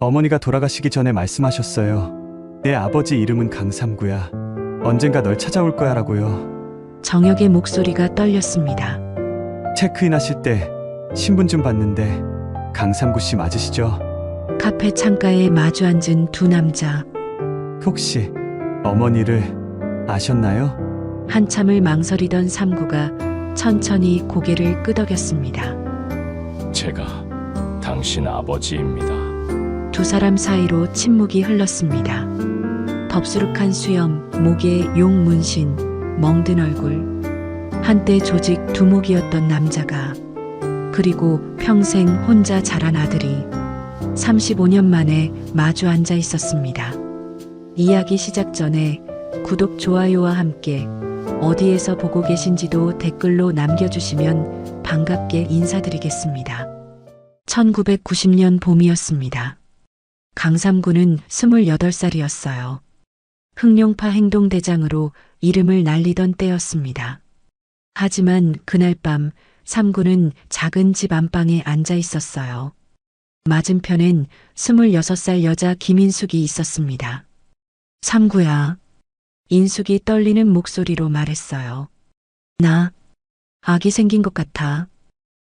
어머니가 돌아가시기 전에 말씀하셨어요. 내 아버지 이름은 강삼구야. 언젠가 널 찾아올 거야 라고요. 정혁의 목소리가 떨렸습니다. 체크인 하실 때 신분 좀 봤는데 강삼구 씨 맞으시죠? 카페 창가에 마주 앉은 두 남자. 혹시 어머니를 아셨나요? 한참을 망설이던 삼구가 천천히 고개를 끄덕였습니다. 제가 당신 아버지입니다. 두 사람 사이로 침묵이 흘렀습니다. 덥수룩한 수염, 목에 용 문신, 멍든 얼굴. 한때 조직 두목이었던 남자가, 그리고 평생 혼자 자란 아들이 35년 만에 마주 앉아 있었습니다. 이야기 시작 전에 구독, 좋아요와 함께 어디에서 보고 계신지도 댓글로 남겨주시면 반갑게 인사드리겠습니다. 1990년 봄이었습니다. 강삼구는 28살이었어요. 흑룡파 행동대장으로 이름을 날리던 때였습니다. 하지만 그날 밤 삼구는 작은 집 안방에 앉아 있었어요. 맞은편엔 26살 여자 김인숙이 있었습니다. 삼구야. 인숙이 떨리는 목소리로 말했어요. 나 아기 생긴 것 같아.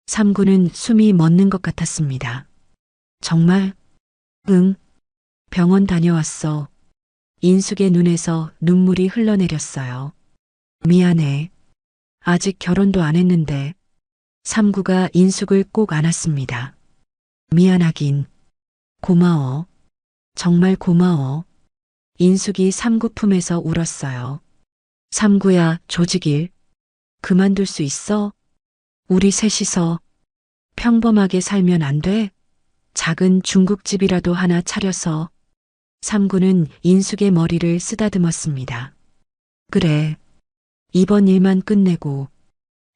삼구는 숨이 멎는 것 같았습니다. 정말? 응. 병원 다녀왔어. 인숙의 눈에서 눈물이 흘러내렸어요. 미안해. 아직 결혼도 안 했는데. 삼구가 인숙을 꼭 안았습니다. 미안하긴. 고마워. 정말 고마워. 인숙이 삼구 품에서 울었어요. 삼구야, 조직일. 그만둘 수 있어? 우리 셋이서 평범하게 살면 안 돼? 작은 중국집이라도 하나 차려서. 삼구는 인숙의 머리를 쓰다듬었습니다. 그래. 이번 일만 끝내고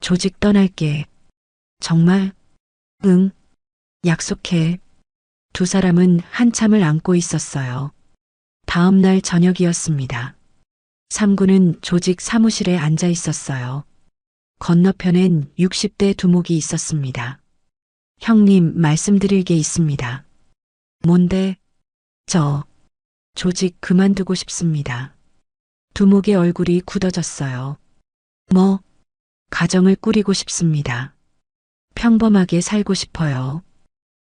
조직 떠날게. 정말? 응. 약속해. 두 사람은 한참을 안고 있었어요. 다음 날 저녁이었습니다. 삼구는 조직 사무실에 앉아 있었어요. 건너편엔 60대 두목이 있었습니다. 형님, 말씀드릴 게 있습니다. 뭔데? 조직 그만두고 싶습니다. 두목의 얼굴이 굳어졌어요. 뭐? 가정을 꾸리고 싶습니다. 평범하게 살고 싶어요.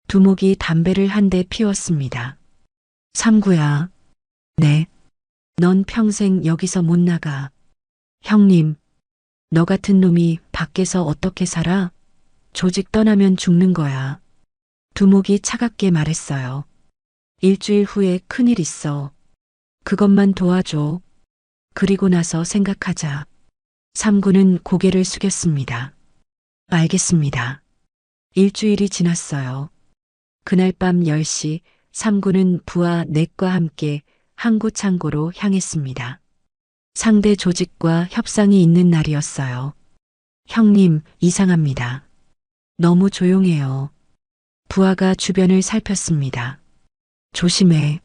두목이 담배를 한 대 피웠습니다. 삼구야. 네. 넌 평생 여기서 못 나가. 형님, 너 같은 놈이 밖에서 어떻게 살아? 조직 떠나면 죽는 거야. 두목이 차갑게 말했어요. 일주일 후에 큰일 있어. 그것만 도와줘. 그리고 나서 생각하자. 삼구는 고개를 숙였습니다. 알겠습니다. 일주일이 지났어요. 그날 밤 10시 삼구는 부하 넷과 함께 항구 창고로 향했습니다. 상대 조직과 협상이 있는 날이었어요. 형님, 이상합니다. 너무 조용해요. 부하가 주변을 살폈습니다. 조심해.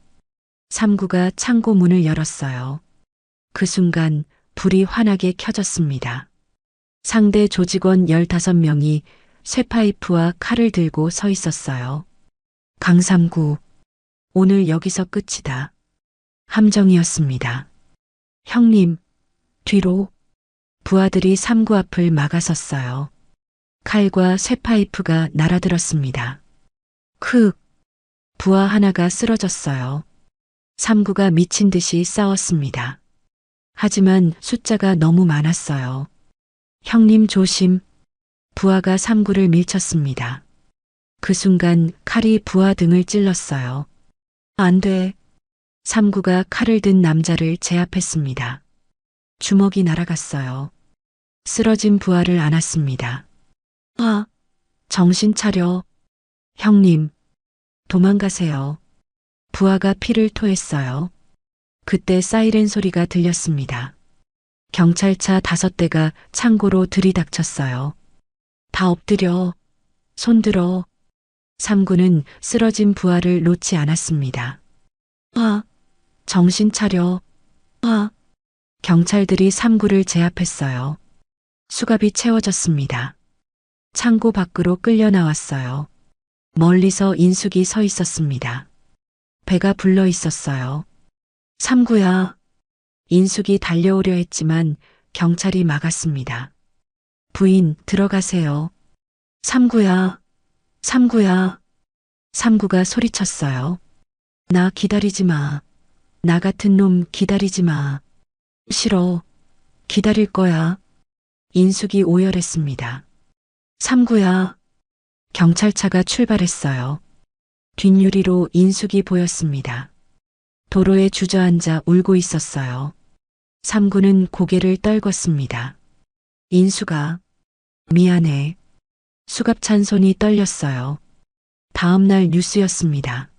삼구가 창고 문을 열었어요. 그 순간 불이 환하게 켜졌습니다. 상대 조직원 15명이 쇠파이프와 칼을 들고 서 있었어요. 강삼구, 오늘 여기서 끝이다. 함정이었습니다. 형님, 뒤로. 부하들이 삼구 앞을 막아섰어요. 칼과 쇠파이프가 날아들었습니다. 부하 하나가 쓰러졌어요. 삼구가 미친 듯이 싸웠습니다. 하지만 숫자가 너무 많았어요. 형님 조심. 부하가 삼구를 밀쳤습니다. 그 순간 칼이 부하 등을 찔렀어요. 안 돼. 삼구가 칼을 든 남자를 제압했습니다. 주먹이 날아갔어요. 쓰러진 부하를 안았습니다. 정신 차려. 형님, 도망가세요. 부하가 피를 토했어요. 그때 사이렌 소리가 들렸습니다. 경찰차 5대가 창고로 들이닥쳤어요. 다 엎드려. 손들어. 삼구는 쓰러진 부하를 놓지 않았습니다. 정신 차려. 경찰들이 삼구를 제압했어요. 수갑이 채워졌습니다. 창고 밖으로 끌려 나왔어요. 멀리서 인숙이 서 있었습니다. 배가 불러 있었어요. 삼구야. 인숙이 달려오려 했지만 경찰이 막았습니다. 부인, 들어가세요. 삼구야. 삼구야. 삼구가 소리쳤어요. 나 기다리지 마. 나 같은 놈 기다리지 마. 싫어. 기다릴 거야. 인숙이 오열했습니다. 삼구야. 경찰차가 출발했어요. 뒷유리로 인숙이 보였습니다. 도로에 주저앉아 울고 있었어요. 삼구는 고개를 떨궜습니다. 인숙아, 미안해. 수갑찬 손이 떨렸어요. 다음 날 뉴스였습니다.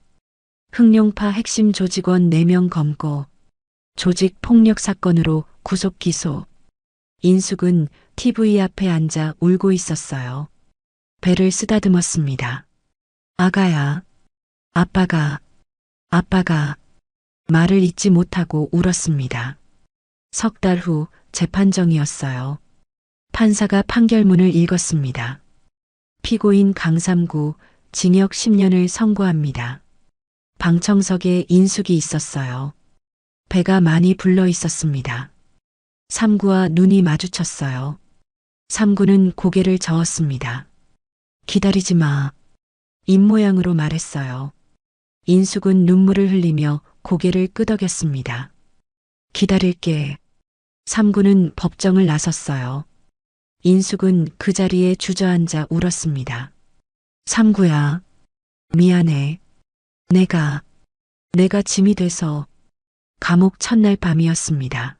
흑룡파 핵심 조직원 4명 검거, 조직 폭력 사건으로 구속 기소. 인숙은 TV 앞에 앉아 울고 있었어요. 배를 쓰다듬었습니다. 아가야, 아빠가 말을 잇지 못하고 울었습니다. 석 달 후 재판정이었어요. 판사가 판결문을 읽었습니다. 피고인 강삼구 징역 10년을 선고합니다. 방청석에 인숙이 있었어요. 배가 많이 불러 있었습니다. 삼구와 눈이 마주쳤어요. 삼구는 고개를 저었습니다. 기다리지 마. 입모양으로 말했어요. 인숙은 눈물을 흘리며 고개를 끄덕였습니다. 기다릴게. 삼구는 법정을 나섰어요. 인숙은 그 자리에 주저앉아 울었습니다. 삼구야, 미안해. 내가 짐이 돼서. 감옥 첫날 밤이었습니다.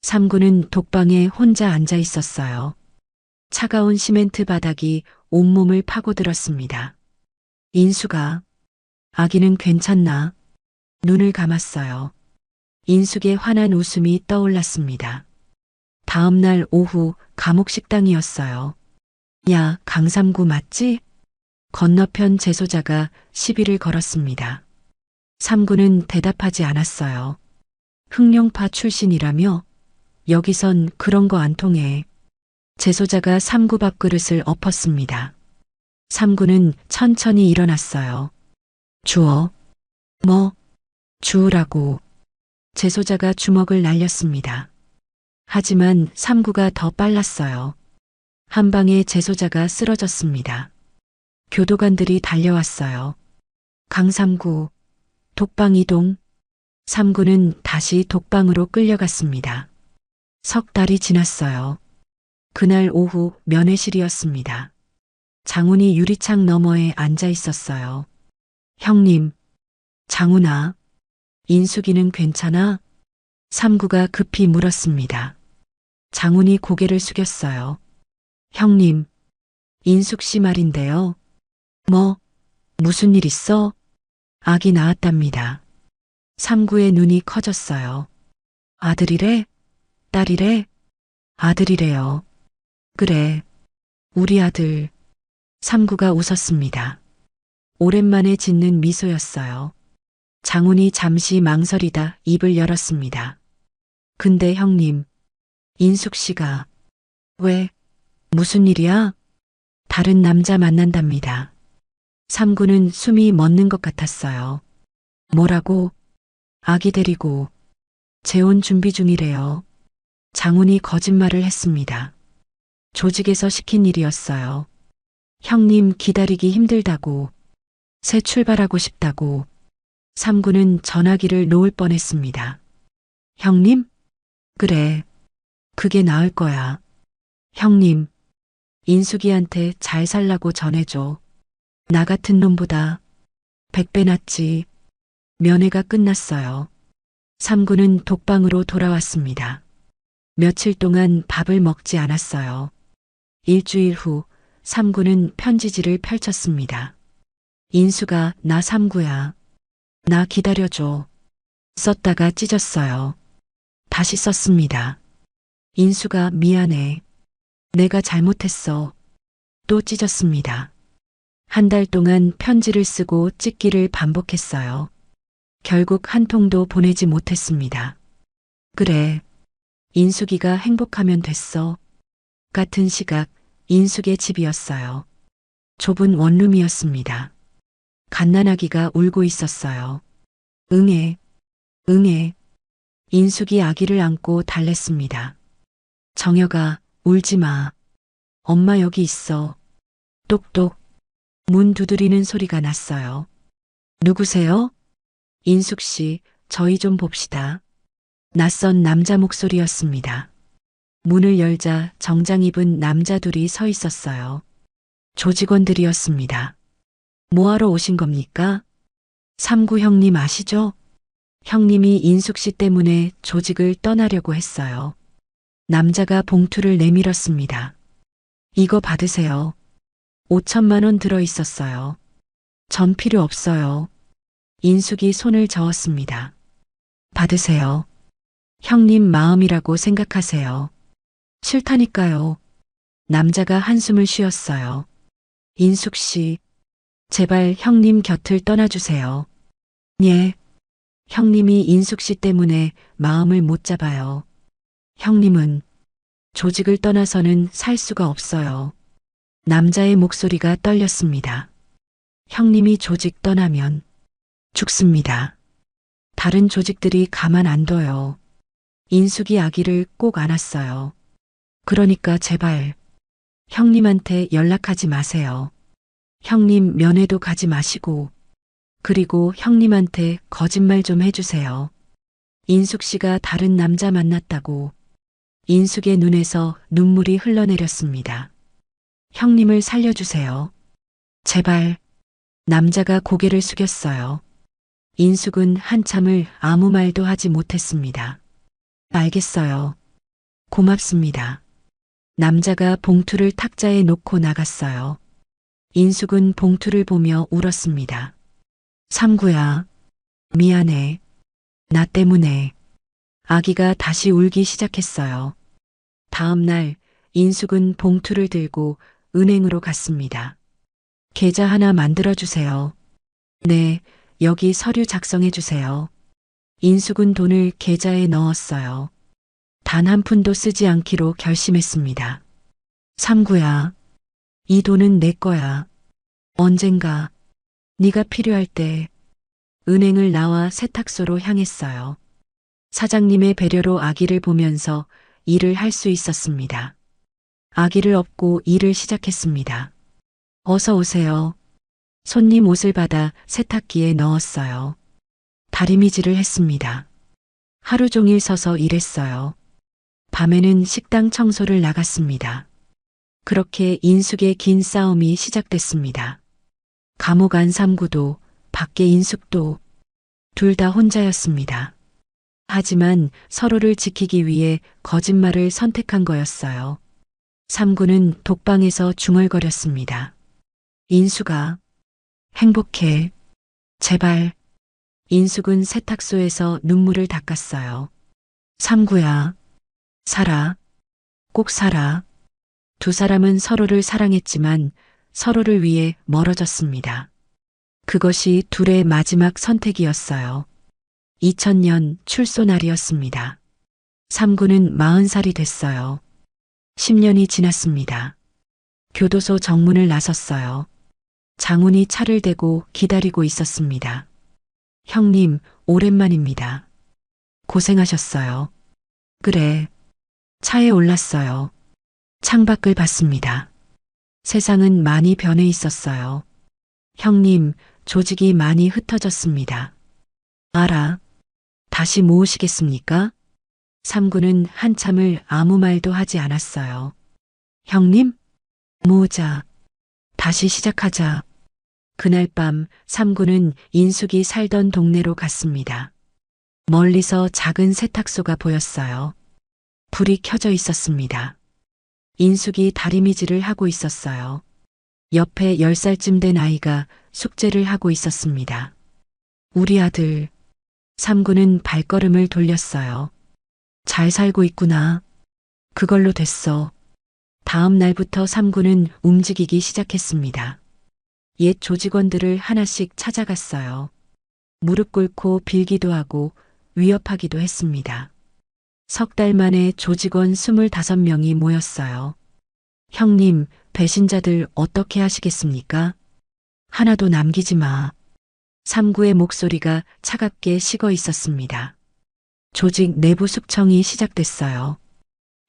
삼구는 독방에 혼자 앉아 있었어요. 차가운 시멘트 바닥이 온몸을 파고들었습니다. 인숙아, 아기는 괜찮나? 눈을 감았어요. 인숙의 환한 웃음이 떠올랐습니다. 다음 날 오후 감옥 식당이었어요. 야, 강삼구 맞지? 건너편 재소자가 시비를 걸었습니다. 삼구는 대답하지 않았어요. 흑룡파 출신이라며? 여기선 그런 거 안 통해. 재소자가 삼구 밥그릇을 엎었습니다. 삼구는 천천히 일어났어요. 주워. 뭐? 주우라고. 재소자가 주먹을 날렸습니다. 하지만 삼구가 더 빨랐어요. 한 방에 재소자가 쓰러졌습니다. 교도관들이 달려왔어요. 강삼구, 독방 이동. 삼구는 다시 독방으로 끌려갔습니다. 석 달이 지났어요. 그날 오후 면회실이었습니다. 장훈이 유리창 너머에 앉아 있었어요. 형님, 장훈아, 인숙이는 괜찮아? 삼구가 급히 물었습니다. 장훈이 고개를 숙였어요. 형님, 인숙 씨 말인데요. 뭐, 무슨 일 있어? 아기 낳았답니다. 삼구의 눈이 커졌어요. 아들이래? 딸이래? 아들이래요. 그래, 우리 아들. 삼구가 웃었습니다. 오랜만에 짓는 미소였어요. 장훈이 잠시 망설이다 입을 열었습니다. 근데 형님, 인숙 씨가 왜? 무슨 일이야? 다른 남자 만난답니다. 삼구는 숨이 멎는 것 같았어요. 뭐라고? 아기 데리고 재혼 준비 중이래요. 장훈이 거짓말을 했습니다. 조직에서 시킨 일이었어요. 형님 기다리기 힘들다고, 새 출발하고 싶다고. 삼구는 전화기를 놓을 뻔했습니다. 형님? 그래, 그게 나을 거야. 형님, 인숙이한테 잘 살라고 전해줘. 나 같은 놈보다 100배 낫지. 면회가 끝났어요. 삼구는 독방으로 돌아왔습니다. 며칠 동안 밥을 먹지 않았어요. 일주일 후 삼구는 편지지를 펼쳤습니다. 인수가 나 삼구야. 나 기다려줘. 썼다가 찢었어요. 다시 썼습니다. 인수가 미안해. 내가 잘못했어. 또 찢었습니다. 한 달 동안 편지를 쓰고 찢기를 반복했어요. 결국 한 통도 보내지 못했습니다. 그래. 인숙이가 행복하면 됐어. 같은 시각 인숙의 집이었어요. 좁은 원룸이었습니다. 갓난아기가 울고 있었어요. 응애, 응애. 인숙이 아기를 안고 달랬습니다. 정혁아, 울지 마. 엄마 여기 있어. 똑똑. 문 두드리는 소리가 났어요. 누구세요? 인숙 씨, 저희 좀 봅시다. 낯선 남자 목소리였습니다. 문을 열자 정장 입은 남자 둘이 서 있었어요. 조직원들이었습니다. 뭐하러 오신 겁니까? 삼구 형님 아시죠? 형님이 인숙 씨 때문에 조직을 떠나려고 했어요. 남자가 봉투를 내밀었습니다. 이거 받으세요. 5천만 원 들어 있었어요. 전 필요 없어요. 인숙이 손을 저었습니다. 받으세요. 형님 마음이라고 생각하세요. 싫다니까요. 남자가 한숨을 쉬었어요. 인숙 씨, 제발 형님 곁을 떠나주세요. 예. 형님이 인숙 씨 때문에 마음을 못 잡아요. 형님은 조직을 떠나서는 살 수가 없어요. 남자의 목소리가 떨렸습니다. 형님이 조직 떠나면 죽습니다. 다른 조직들이 가만 안 둬요. 인숙이 아기를 꼭 안았어요. 그러니까 제발 형님한테 연락하지 마세요. 형님 면회도 가지 마시고 그리고 형님한테 거짓말 좀 해주세요. 인숙 씨가 다른 남자 만났다고 인숙의 눈에서 눈물이 흘러내렸습니다. 형님을 살려주세요. 제발. 남자가 고개를 숙였어요. 인숙은 한참을 아무 말도 하지 못했습니다. 알겠어요. 고맙습니다. 남자가 봉투를 탁자에 놓고 나갔어요. 인숙은 봉투를 보며 울었습니다. 삼구야, 미안해. 나 때문에. 아기가 다시 울기 시작했어요. 다음 날 인숙은 봉투를 들고 은행으로 갔습니다. 계좌 하나 만들어주세요. 네, 여기 서류 작성해주세요. 인숙은 돈을 계좌에 넣었어요. 단 한 푼도 쓰지 않기로 결심했습니다. 삼구야, 이 돈은 내 거야. 언젠가 네가 필요할 때. 은행을 나와 세탁소로 향했어요. 사장님의 배려로 아기를 보면서 일을 할 수 있었습니다. 아기를 업고 일을 시작했습니다. 어서 오세요. 손님 옷을 받아 세탁기에 넣었어요. 다리미질을 했습니다. 하루 종일 서서 일했어요. 밤에는 식당 청소를 나갔습니다. 그렇게 인숙의 긴 싸움이 시작됐습니다. 감옥 안 삼구도 밖에 인숙도 둘 다 혼자였습니다. 하지만 서로를 지키기 위해 거짓말을 선택한 거였어요. 삼구는 독방에서 중얼거렸습니다. 인숙아, 행복해. 제발. 인숙은 세탁소에서 눈물을 닦았어요. 삼구야, 살아. 꼭 살아. 두 사람은 서로를 사랑했지만 서로를 위해 멀어졌습니다. 그것이 둘의 마지막 선택이었어요. 2000년 출소 날이었습니다. 삼구는 40살이 됐어요. 10년이 지났습니다. 교도소 정문을 나섰어요. 장훈이 차를 대고 기다리고 있었습니다. 형님, 오랜만입니다. 고생하셨어요. 그래. 차에 올랐어요. 창밖을 봤습니다. 세상은 많이 변해 있었어요. 형님, 조직이 많이 흩어졌습니다. 알아. 다시 모으시겠습니까? 삼구는 한참을 아무 말도 하지 않았어요. 형님? 모으자. 다시 시작하자. 그날 밤 삼구는 인숙이 살던 동네로 갔습니다. 멀리서 작은 세탁소가 보였어요. 불이 켜져 있었습니다. 인숙이 다리미질을 하고 있었어요. 옆에 10살쯤 된 아이가 숙제를 하고 있었습니다. 우리 아들. 삼구는 발걸음을 돌렸어요. 잘 살고 있구나. 그걸로 됐어. 다음 날부터 삼구는 움직이기 시작했습니다. 옛 조직원들을 하나씩 찾아갔어요. 무릎 꿇고 빌기도 하고 위협하기도 했습니다. 석 달 만에 조직원 25명이 모였어요. 형님, 배신자들 어떻게 하시겠습니까? 하나도 남기지 마. 삼구의 목소리가 차갑게 식어 있었습니다. 조직 내부 숙청이 시작됐어요.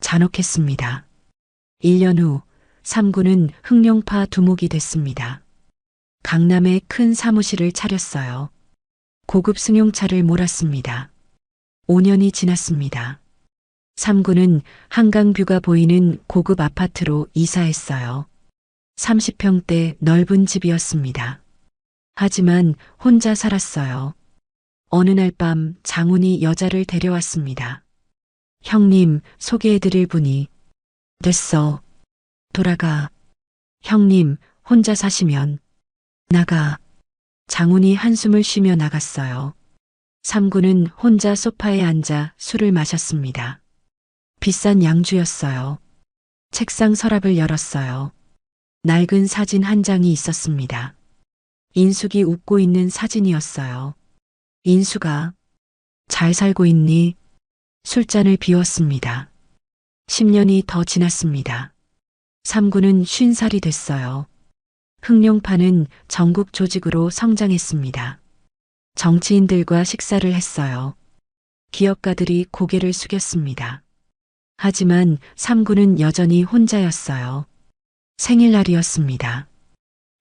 잔혹했습니다. 1년 후 삼구는 흑룡파 두목이 됐습니다. 강남에 큰 사무실을 차렸어요. 고급 승용차를 몰았습니다. 5년이 지났습니다. 삼구는 한강뷰가 보이는 고급 아파트로 이사했어요. 30평대 넓은 집이었습니다. 하지만 혼자 살았어요. 어느 날 밤 장훈이 여자를 데려왔습니다. 형님, 소개해드릴 분이. 됐어. 돌아가. 형님, 혼자 사시면. 나가. 장훈이 한숨을 쉬며 나갔어요. 삼구는 혼자 소파에 앉아 술을 마셨습니다. 비싼 양주였어요. 책상 서랍을 열었어요. 낡은 사진 한 장이 있었습니다. 인숙이 웃고 있는 사진이었어요. 인숙아, 잘 살고 있니? 술잔을 비웠습니다. 10년이 더 지났습니다. 삼구는 50살이 됐어요. 흑룡파는 전국 조직으로 성장했습니다. 정치인들과 식사를 했어요. 기업가들이 고개를 숙였습니다. 하지만 삼구는 여전히 혼자였어요. 생일날이었습니다.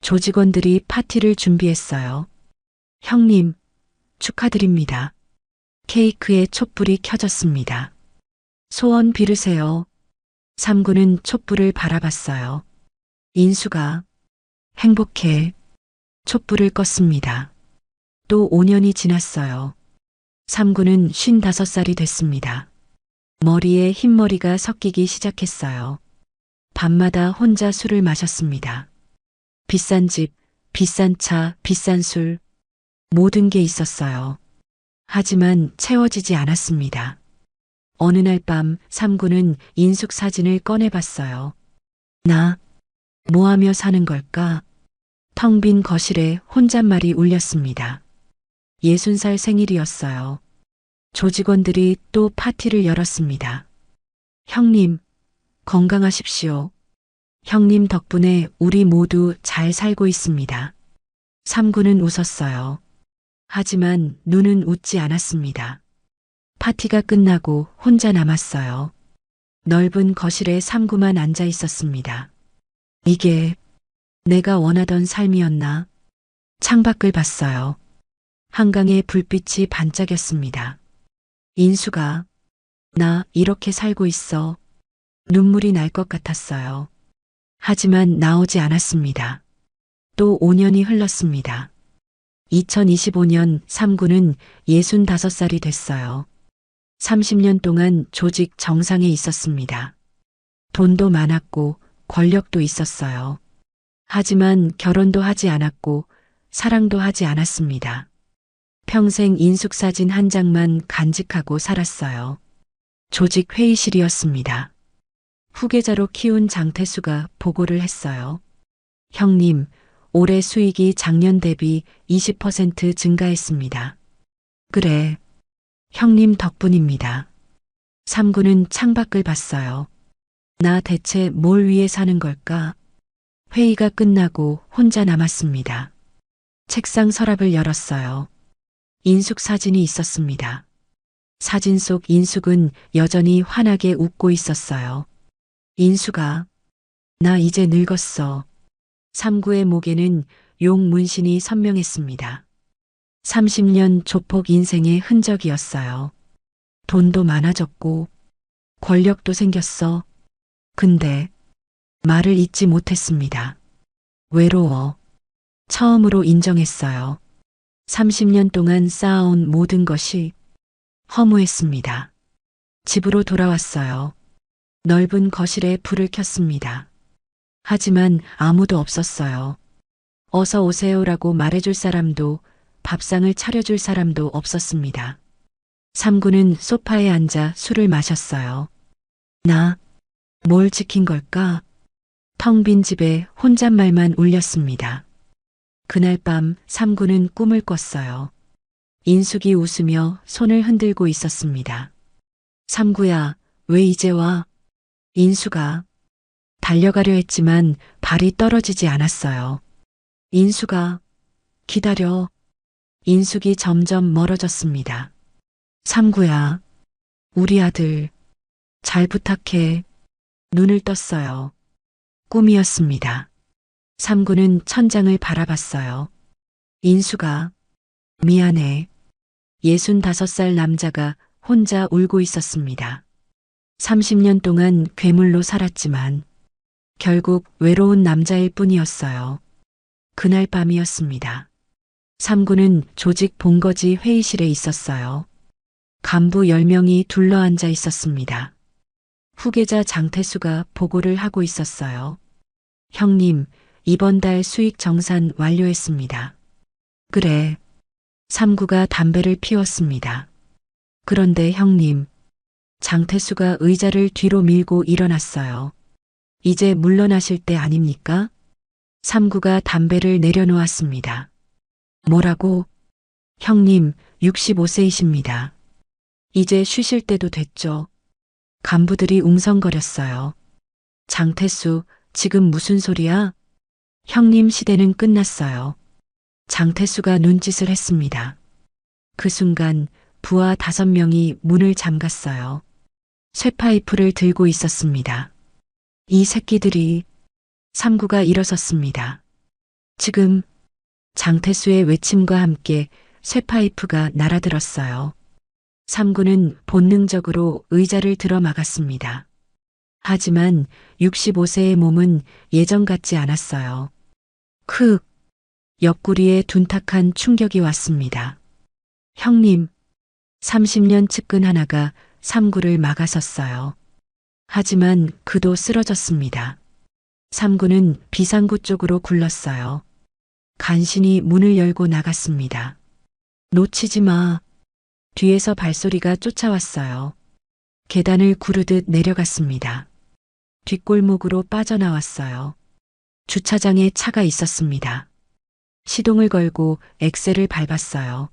조직원들이 파티를 준비했어요. 형님, 축하드립니다. 케이크에 촛불이 켜졌습니다. 소원 비르세요. 삼구는 촛불을 바라봤어요. 인수가 행복해. 촛불을 껐습니다. 또 5년이 지났어요. 삼구는 55살이 됐습니다. 머리에 흰머리가 섞이기 시작했어요. 밤마다 혼자 술을 마셨습니다. 비싼 집, 비싼 차, 비싼 술, 모든 게 있었어요. 하지만 채워지지 않았습니다. 어느 날 밤 삼구는 인숙 사진을 꺼내봤어요. 나, 뭐 하며 사는 걸까? 텅 빈 거실에 혼잣말이 울렸습니다. 60살 생일이었어요. 조직원들이 또 파티를 열었습니다. 형님, 건강하십시오. 형님 덕분에 우리 모두 잘 살고 있습니다. 삼구는 웃었어요. 하지만 눈은 웃지 않았습니다. 파티가 끝나고 혼자 남았어요. 넓은 거실에 삼구만 앉아 있었습니다. 이게 내가 원하던 삶이었나? 창밖을 봤어요. 한강의 불빛이 반짝였습니다. 인수가 나 이렇게 살고 있어. 눈물이 날 것 같았어요. 하지만 나오지 않았습니다. 또 5년이 흘렀습니다. 2025년 삼구는 65살이 됐어요. 30년 동안 조직 정상에 있었습니다. 돈도 많았고 권력도 있었어요. 하지만 결혼도 하지 않았고 사랑도 하지 않았습니다. 평생 인숙 사진 한 장만 간직하고 살았어요. 조직 회의실이었습니다. 후계자로 키운 장태수가 보고를 했어요. 형님, 올해 수익이 작년 대비 20% 증가했습니다. 그래, 형님 덕분입니다. 삼구는 창밖을 봤어요. 나 대체 뭘 위해 사는 걸까? 회의가 끝나고 혼자 남았습니다. 책상 서랍을 열었어요. 인숙 사진이 있었습니다. 사진 속 인숙은 여전히 환하게 웃고 있었어요. 인숙아, 나 이제 늙었어. 삼구의 목에는 용 문신이 선명했습니다. 30년 조폭 인생의 흔적이었어요. 돈도 많아졌고 권력도 생겼어. 근데 말을 잇지 못했습니다. 외로워. 처음으로 인정했어요. 30년 동안 쌓아온 모든 것이 허무했습니다. 집으로 돌아왔어요. 넓은 거실에 불을 켰습니다. 하지만 아무도 없었어요. 어서 오세요라고 말해줄 사람도 밥상을 차려줄 사람도 없었습니다. 삼구는 소파에 앉아 술을 마셨어요. 나, 뭘 지킨 걸까? 텅 빈 집에 혼잣말만 울렸습니다. 그날 밤 삼구는 꿈을 꿨어요. 인숙이 웃으며 손을 흔들고 있었습니다. 삼구야, 왜 이제 와? 인수가 달려가려 했지만 발이 떨어지지 않았어요. 인수가 기다려. 인숙이 점점 멀어졌습니다. 삼구야, 우리 아들, 잘 부탁해. 눈을 떴어요. 꿈이었습니다. 삼구는 천장을 바라봤어요. 인수가, 미안해. 65살 남자가 혼자 울고 있었습니다. 30년 동안 괴물로 살았지만 결국 외로운 남자일 뿐이었어요. 그날 밤이었습니다. 삼구는 조직 본거지 회의실에 있었어요. 간부 10명이 둘러앉아 있었습니다. 후계자 장태수가 보고를 하고 있었어요. 형님, 이번 달 수익 정산 완료했습니다. 그래. 삼구가 담배를 피웠습니다. 그런데 형님, 장태수가 의자를 뒤로 밀고 일어났어요. 이제 물러나실 때 아닙니까? 삼구가 담배를 내려놓았습니다. 뭐라고? 형님, 65세이십니다. 이제 쉬실 때도 됐죠. 간부들이 웅성거렸어요. 장태수, 지금 무슨 소리야? 형님 시대는 끝났어요. 장태수가 눈짓을 했습니다. 그 순간 부하 5명이 문을 잠갔어요. 쇠파이프를 들고 있었습니다. 이 새끼들이. 삼구가 일어섰습니다. 지금. 장태수의 외침과 함께 쇠파이프가 날아들었어요. 삼구는 본능적으로 의자를 들어 막았습니다. 하지만 65세의 몸은 예전 같지 않았어요. 크! 옆구리에 둔탁한 충격이 왔습니다. 형님, 30년 측근 하나가 삼구를 막아섰어요. 하지만 그도 쓰러졌습니다. 삼구는 비상구 쪽으로 굴렀어요. 간신히 문을 열고 나갔습니다. 놓치지 마. 뒤에서 발소리가 쫓아왔어요. 계단을 구르듯 내려갔습니다. 뒷골목으로 빠져나왔어요. 주차장에 차가 있었습니다. 시동을 걸고 엑셀을 밟았어요.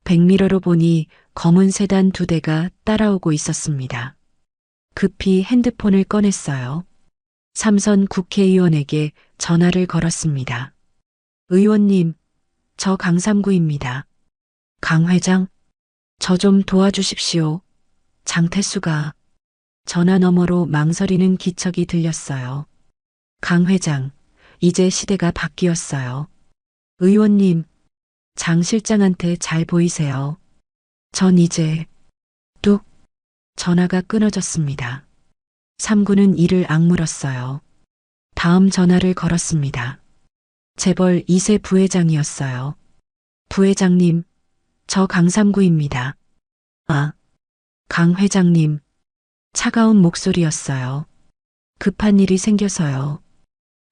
백미러로 보니 검은 세단 2대가 따라오고 있었습니다. 급히 핸드폰을 꺼냈어요. 삼선 국회의원에게 전화를 걸었습니다. 의원님, 저 강삼구입니다. 강 회장, 저 좀 도와주십시오. 장태수가. 전화 너머로 망설이는 기척이 들렸어요. 강 회장, 이제 시대가 바뀌었어요. 의원님, 장 실장한테 잘 보이세요. 전 이제. 뚝. 전화가 끊어졌습니다. 삼구는 이를 악물었어요. 다음 전화를 걸었습니다. 재벌 2세 부회장이었어요. 부회장님, 저 강삼구입니다. 아, 강 회장님. 차가운 목소리였어요. 급한 일이 생겨서요.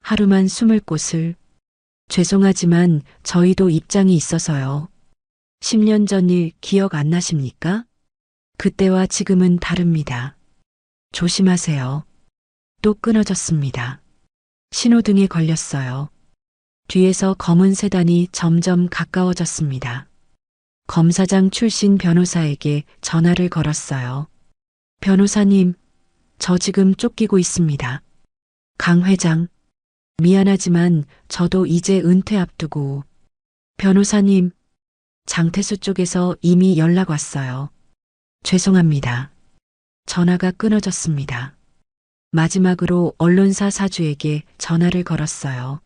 하루만 숨을 곳을. 죄송하지만 저희도 입장이 있어서요. 10년 전 일 기억 안 나십니까? 그때와 지금은 다릅니다. 조심하세요. 또 끊어졌습니다. 신호등에 걸렸어요. 뒤에서 검은 세단이 점점 가까워졌습니다. 검사장 출신 변호사에게 전화를 걸었어요. 변호사님, 저 지금 쫓기고 있습니다. 강 회장, 미안하지만 저도 이제 은퇴 앞두고. 변호사님, 장태수 쪽에서 이미 연락 왔어요. 죄송합니다. 전화가 끊어졌습니다. 마지막으로 언론사 사주에게 전화를 걸었어요.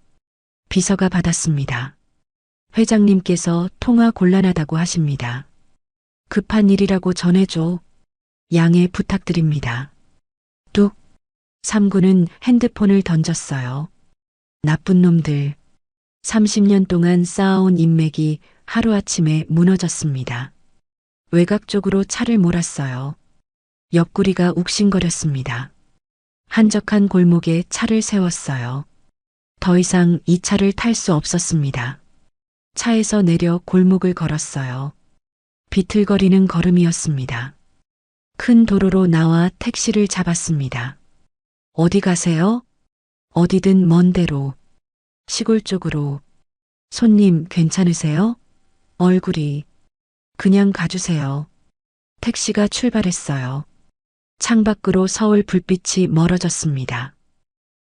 비서가 받았습니다. 회장님께서 통화 곤란하다고 하십니다. 급한 일이라고 전해줘. 양해 부탁드립니다. 뚝. 삼구는 핸드폰을 던졌어요. 나쁜 놈들. 30년 동안 쌓아온 인맥이 하루아침에 무너졌습니다. 외곽 쪽으로 차를 몰았어요. 옆구리가 욱신거렸습니다. 한적한 골목에 차를 세웠어요. 더 이상 이 차를 탈 수 없었습니다. 차에서 내려 골목을 걸었어요. 비틀거리는 걸음이었습니다. 큰 도로로 나와 택시를 잡았습니다. 어디 가세요? 어디든 먼 데로. 시골 쪽으로. 손님 괜찮으세요? 얼굴이. 그냥 가주세요. 택시가 출발했어요. 창밖으로 서울 불빛이 멀어졌습니다.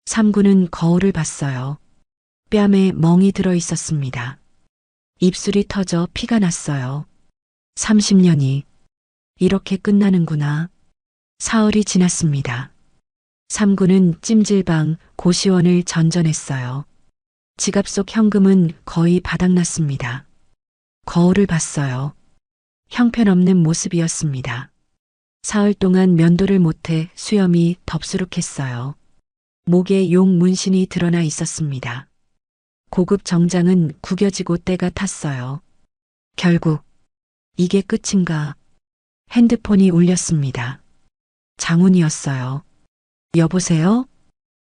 삼구는 거울을 봤어요. 뺨에 멍이 들어 있었습니다. 입술이 터져 피가 났어요. 30년이 이렇게 끝나는구나. 사흘이 지났습니다. 3구는 찜질방 고시원을 전전했어요. 지갑 속 현금은 거의 바닥났습니다. 거울을 봤어요. 형편없는 모습이었습니다. 사흘 동안 면도를 못해 수염이 덥수룩했어요. 목에 용 문신이 드러나 있었습니다. 고급 정장은 구겨지고 때가 탔어요. 결국 이게 끝인가? 핸드폰이 울렸습니다. 장훈이었어요. 여보세요?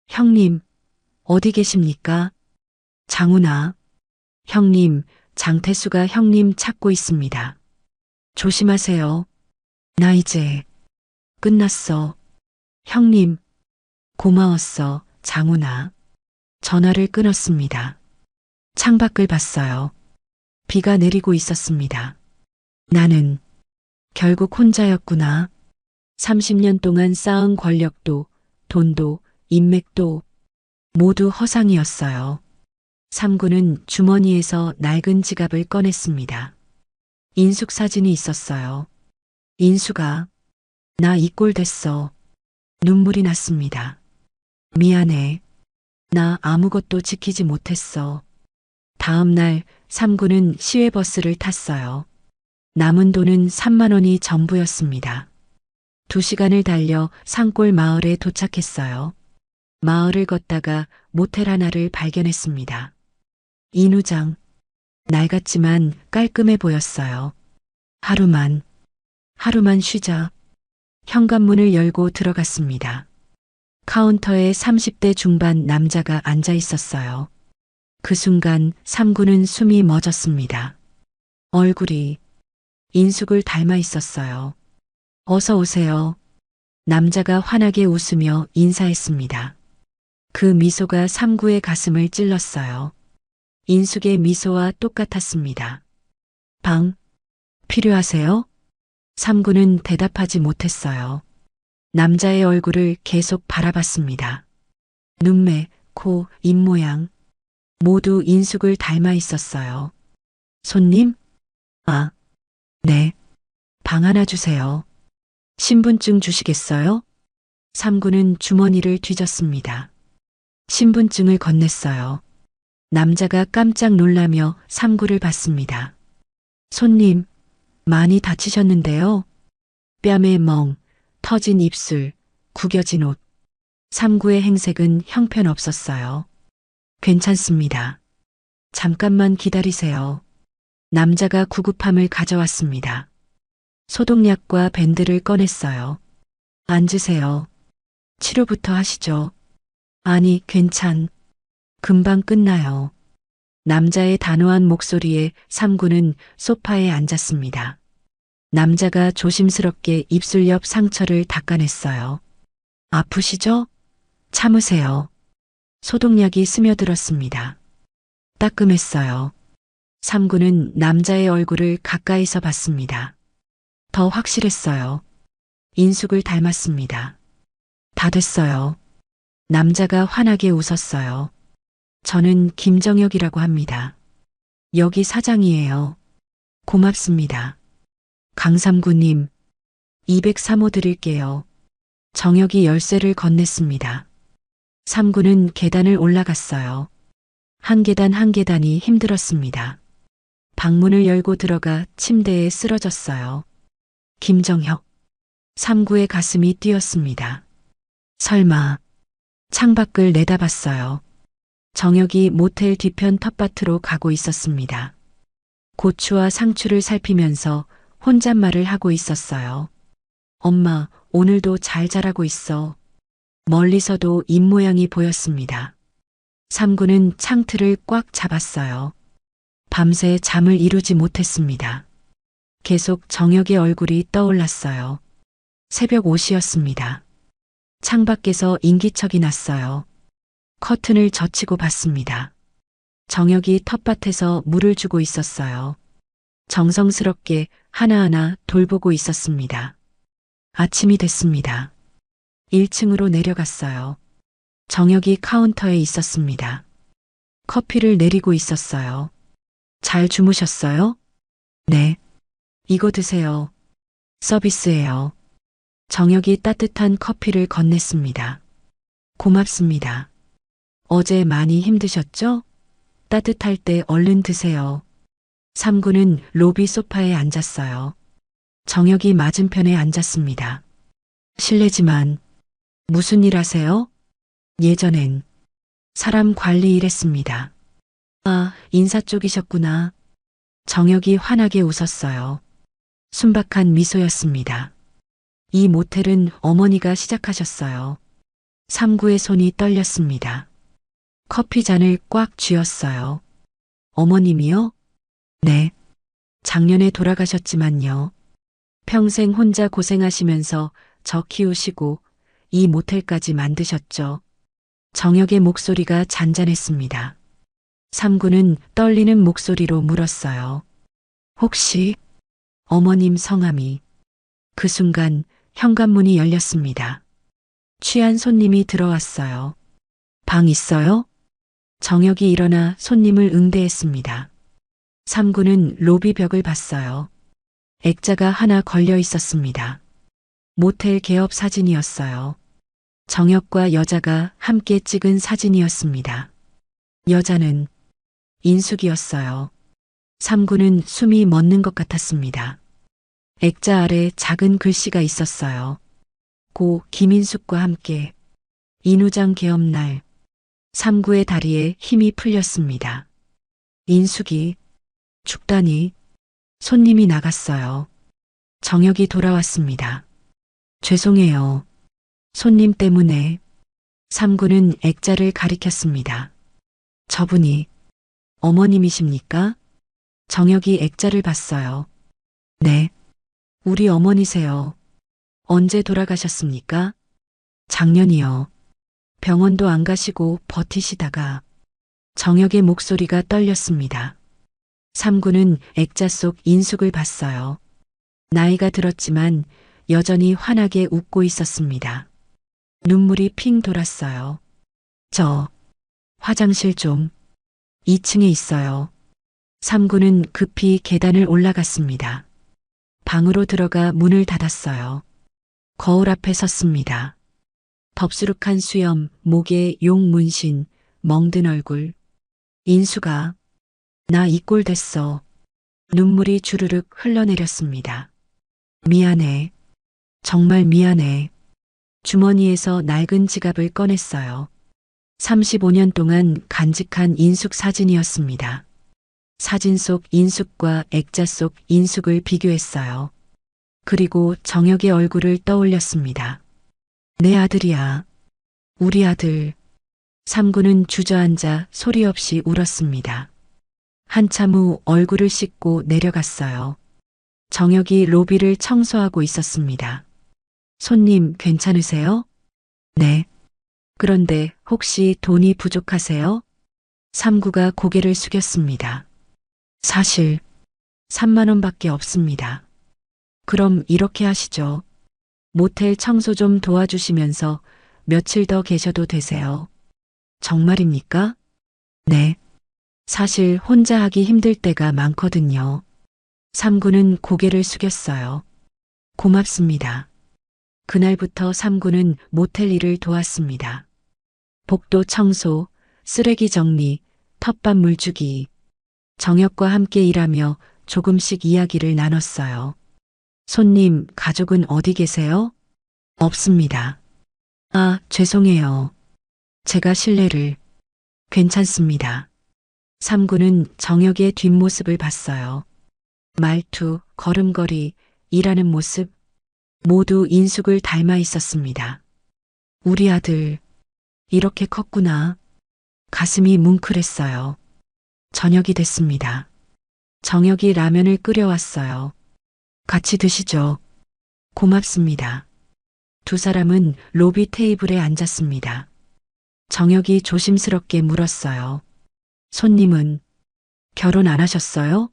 형님, 어디 계십니까? 장훈아. 형님, 장태수가 형님 찾고 있습니다. 조심하세요. 나 이제 끝났어. 형님, 고마웠어, 장훈아. 전화를 끊었습니다. 창밖을 봤어요. 비가 내리고 있었습니다. 나는 결국 혼자였구나. 30년 동안 쌓은 권력도, 돈도, 인맥도 모두 허상이었어요. 3구는 주머니에서 낡은 지갑을 꺼냈습니다. 인숙 사진이 있었어요. 인수가 나 이 꼴 됐어. 눈물이 났습니다. 미안해. 나 아무것도 지키지 못했어. 다음 날 3구는 시외버스를 탔어요. 남은 돈은 3만 원이 전부였습니다. 2시간을 달려 산골 마을에 도착했어요. 마을을 걷다가 모텔 하나를 발견했습니다. 인우장. 낡았지만 깔끔해 보였어요. 하루만 쉬자. 현관문을 열고 들어갔습니다. 카운터에 30대 중반 남자가 앉아 있었어요. 그 순간 3구는 숨이 멎었습니다. 얼굴이 인숙을 닮아 있었어요. 어서 오세요. 남자가 환하게 웃으며 인사했습니다. 그 미소가 3구의 가슴을 찔렀어요. 인숙의 미소와 똑같았습니다. 방 필요하세요? 3구는 대답하지 못했어요. 남자의 얼굴을 계속 바라봤습니다. 눈매, 코, 입모양 모두 인숙을 닮아 있었어요. 손님? 아, 네. 방 하나 주세요. 신분증 주시겠어요? 3구는 주머니를 뒤졌습니다. 신분증을 건넸어요. 남자가 깜짝 놀라며 3구를 봤습니다. 손님, 많이 다치셨는데요. 뺨에 멍, 터진 입술, 구겨진 옷. 3구의 행색은 형편없었어요. 괜찮습니다. 잠깐만 기다리세요. 남자가 구급함을 가져왔습니다. 소독약과 밴드를 꺼냈어요. 앉으세요. 치료부터 하시죠. 아니, 금방 끝나요. 남자의 단호한 목소리에 3구는 소파에 앉았습니다. 남자가 조심스럽게 입술 옆 상처를 닦아냈어요. 아프시죠? 참으세요. 소독약이 스며들었습니다. 따끔했어요. 3구는 남자의 얼굴을 가까이서 봤습니다. 더 확실했어요. 인숙을 닮았습니다. 다 됐어요. 남자가 환하게 웃었어요. 저는 김정혁이라고 합니다. 여기 사장이에요. 고맙습니다. 강삼구님, 203호 드릴게요. 정혁이 열쇠를 건넸습니다. 3구는 계단을 올라갔어요. 한 계단 한 계단이 힘들었습니다. 방문을 열고 들어가 침대에 쓰러졌어요. 김정혁. 3구의 가슴이 뛰었습니다. 설마. 창밖을 내다봤어요. 정혁이 모텔 뒤편 텃밭으로 가고 있었습니다. 고추와 상추를 살피면서 혼잣말을 하고 있었어요. 엄마, 오늘도 잘 자라고 있어. 멀리서도 입모양이 보였습니다. 3구는 창틀을 꽉 잡았어요. 밤새 잠을 이루지 못했습니다. 계속 정혁의 얼굴이 떠올랐어요. 새벽 5시였습니다. 창밖에서 인기척이 났어요. 커튼을 젖히고 봤습니다. 정혁이 텃밭에서 물을 주고 있었어요. 정성스럽게 하나하나 돌보고 있었습니다. 아침이 됐습니다. 1층으로 내려갔어요. 정혁이 카운터에 있었습니다. 커피를 내리고 있었어요. 잘 주무셨어요? 네. 이거 드세요. 서비스예요. 정혁이 따뜻한 커피를 건넸습니다. 고맙습니다. 어제 많이 힘드셨죠? 따뜻할 때 얼른 드세요. 삼구는 로비 소파에 앉았어요. 정혁이 맞은편에 앉았습니다. 실례지만 무슨 일 하세요? 예전엔 사람 관리 일했습니다. 아, 인사 쪽이셨구나. 정혁이 환하게 웃었어요. 순박한 미소였습니다. 이 모텔은 어머니가 시작하셨어요. 삼구의 손이 떨렸습니다. 커피 잔을 꽉 쥐었어요. 어머님이요? 네. 작년에 돌아가셨지만요. 평생 혼자 고생하시면서 저 키우시고 이 모텔까지 만드셨죠. 정혁의 목소리가 잔잔했습니다. 삼구는 떨리는 목소리로 물었어요. 혹시 어머님 성함이? 그 순간 현관문이 열렸습니다. 취한 손님이 들어왔어요. 방 있어요? 정혁이 일어나 손님을 응대했습니다. 삼구는 로비 벽을 봤어요. 액자가 하나 걸려 있었습니다. 모텔 개업 사진이었어요. 정혁과 여자가 함께 찍은 사진이었습니다. 여자는 인숙이었어요. 삼구는 숨이 멎는 것 같았습니다. 액자 아래 작은 글씨가 있었어요. 고 김인숙과 함께 인우장 개업 날. 삼구의 다리에 힘이 풀렸습니다. 인숙이 죽다니. 손님이 나갔어요. 정혁이 돌아왔습니다. 죄송해요. 손님 때문에. 삼구는 액자를 가리켰습니다. 저분이 어머님이십니까? 정혁이 액자를 봤어요. 네. 우리 어머니세요. 언제 돌아가셨습니까? 작년이요. 병원도 안 가시고 버티시다가. 정혁의 목소리가 떨렸습니다. 삼구는 액자 속 인숙을 봤어요. 나이가 들었지만 여전히 환하게 웃고 있었습니다. 눈물이 핑 돌았어요. 저 화장실 좀 2층에 있어요. 삼구는 급히 계단을 올라갔습니다. 방으로 들어가 문을 닫았어요. 거울 앞에 섰습니다. 덥수룩한 수염, 목에 용 문신, 멍든 얼굴. 인수가 나 이 꼴 됐어. 눈물이 주르륵 흘러내렸습니다. 미안해. 정말 미안해. 주머니에서 낡은 지갑을 꺼냈어요. 35년 동안 간직한 인숙 사진이었습니다. 사진 속 인숙과 액자 속 인숙을 비교했어요. 그리고 정혁의 얼굴을 떠올렸습니다. 내 아들이야. 우리 아들. 삼구는 주저앉아 소리 없이 울었습니다. 한참 후 얼굴을 씻고 내려갔어요. 정혁이 로비를 청소하고 있었습니다. 손님 괜찮으세요? 네. 그런데 혹시 돈이 부족하세요? 삼구가 고개를 숙였습니다. 사실 3만 원밖에 없습니다. 그럼 이렇게 하시죠. 모텔 청소 좀 도와주시면서 며칠 더 계셔도 되세요. 정말입니까? 네. 사실 혼자 하기 힘들 때가 많거든요. 삼구는 고개를 숙였어요. 고맙습니다. 그날부터 삼구는 모텔 일을 도왔습니다. 복도 청소, 쓰레기 정리, 텃밭 물 주기. 정혁과 함께 일하며 조금씩 이야기를 나눴어요. 손님, 가족은 어디 계세요? 없습니다. 아, 죄송해요. 제가 실례를. 괜찮습니다. 삼구는 정혁의 뒷모습을 봤어요. 말투, 걸음걸이, 일하는 모습, 모두 인숙을 닮아 있었습니다. 우리 아들, 이렇게 컸구나. 가슴이 뭉클했어요. 저녁이 됐습니다. 정혁이 라면을 끓여왔어요. 같이 드시죠. 고맙습니다. 두 사람은 로비 테이블에 앉았습니다. 정혁이 조심스럽게 물었어요. 손님은 결혼 안 하셨어요?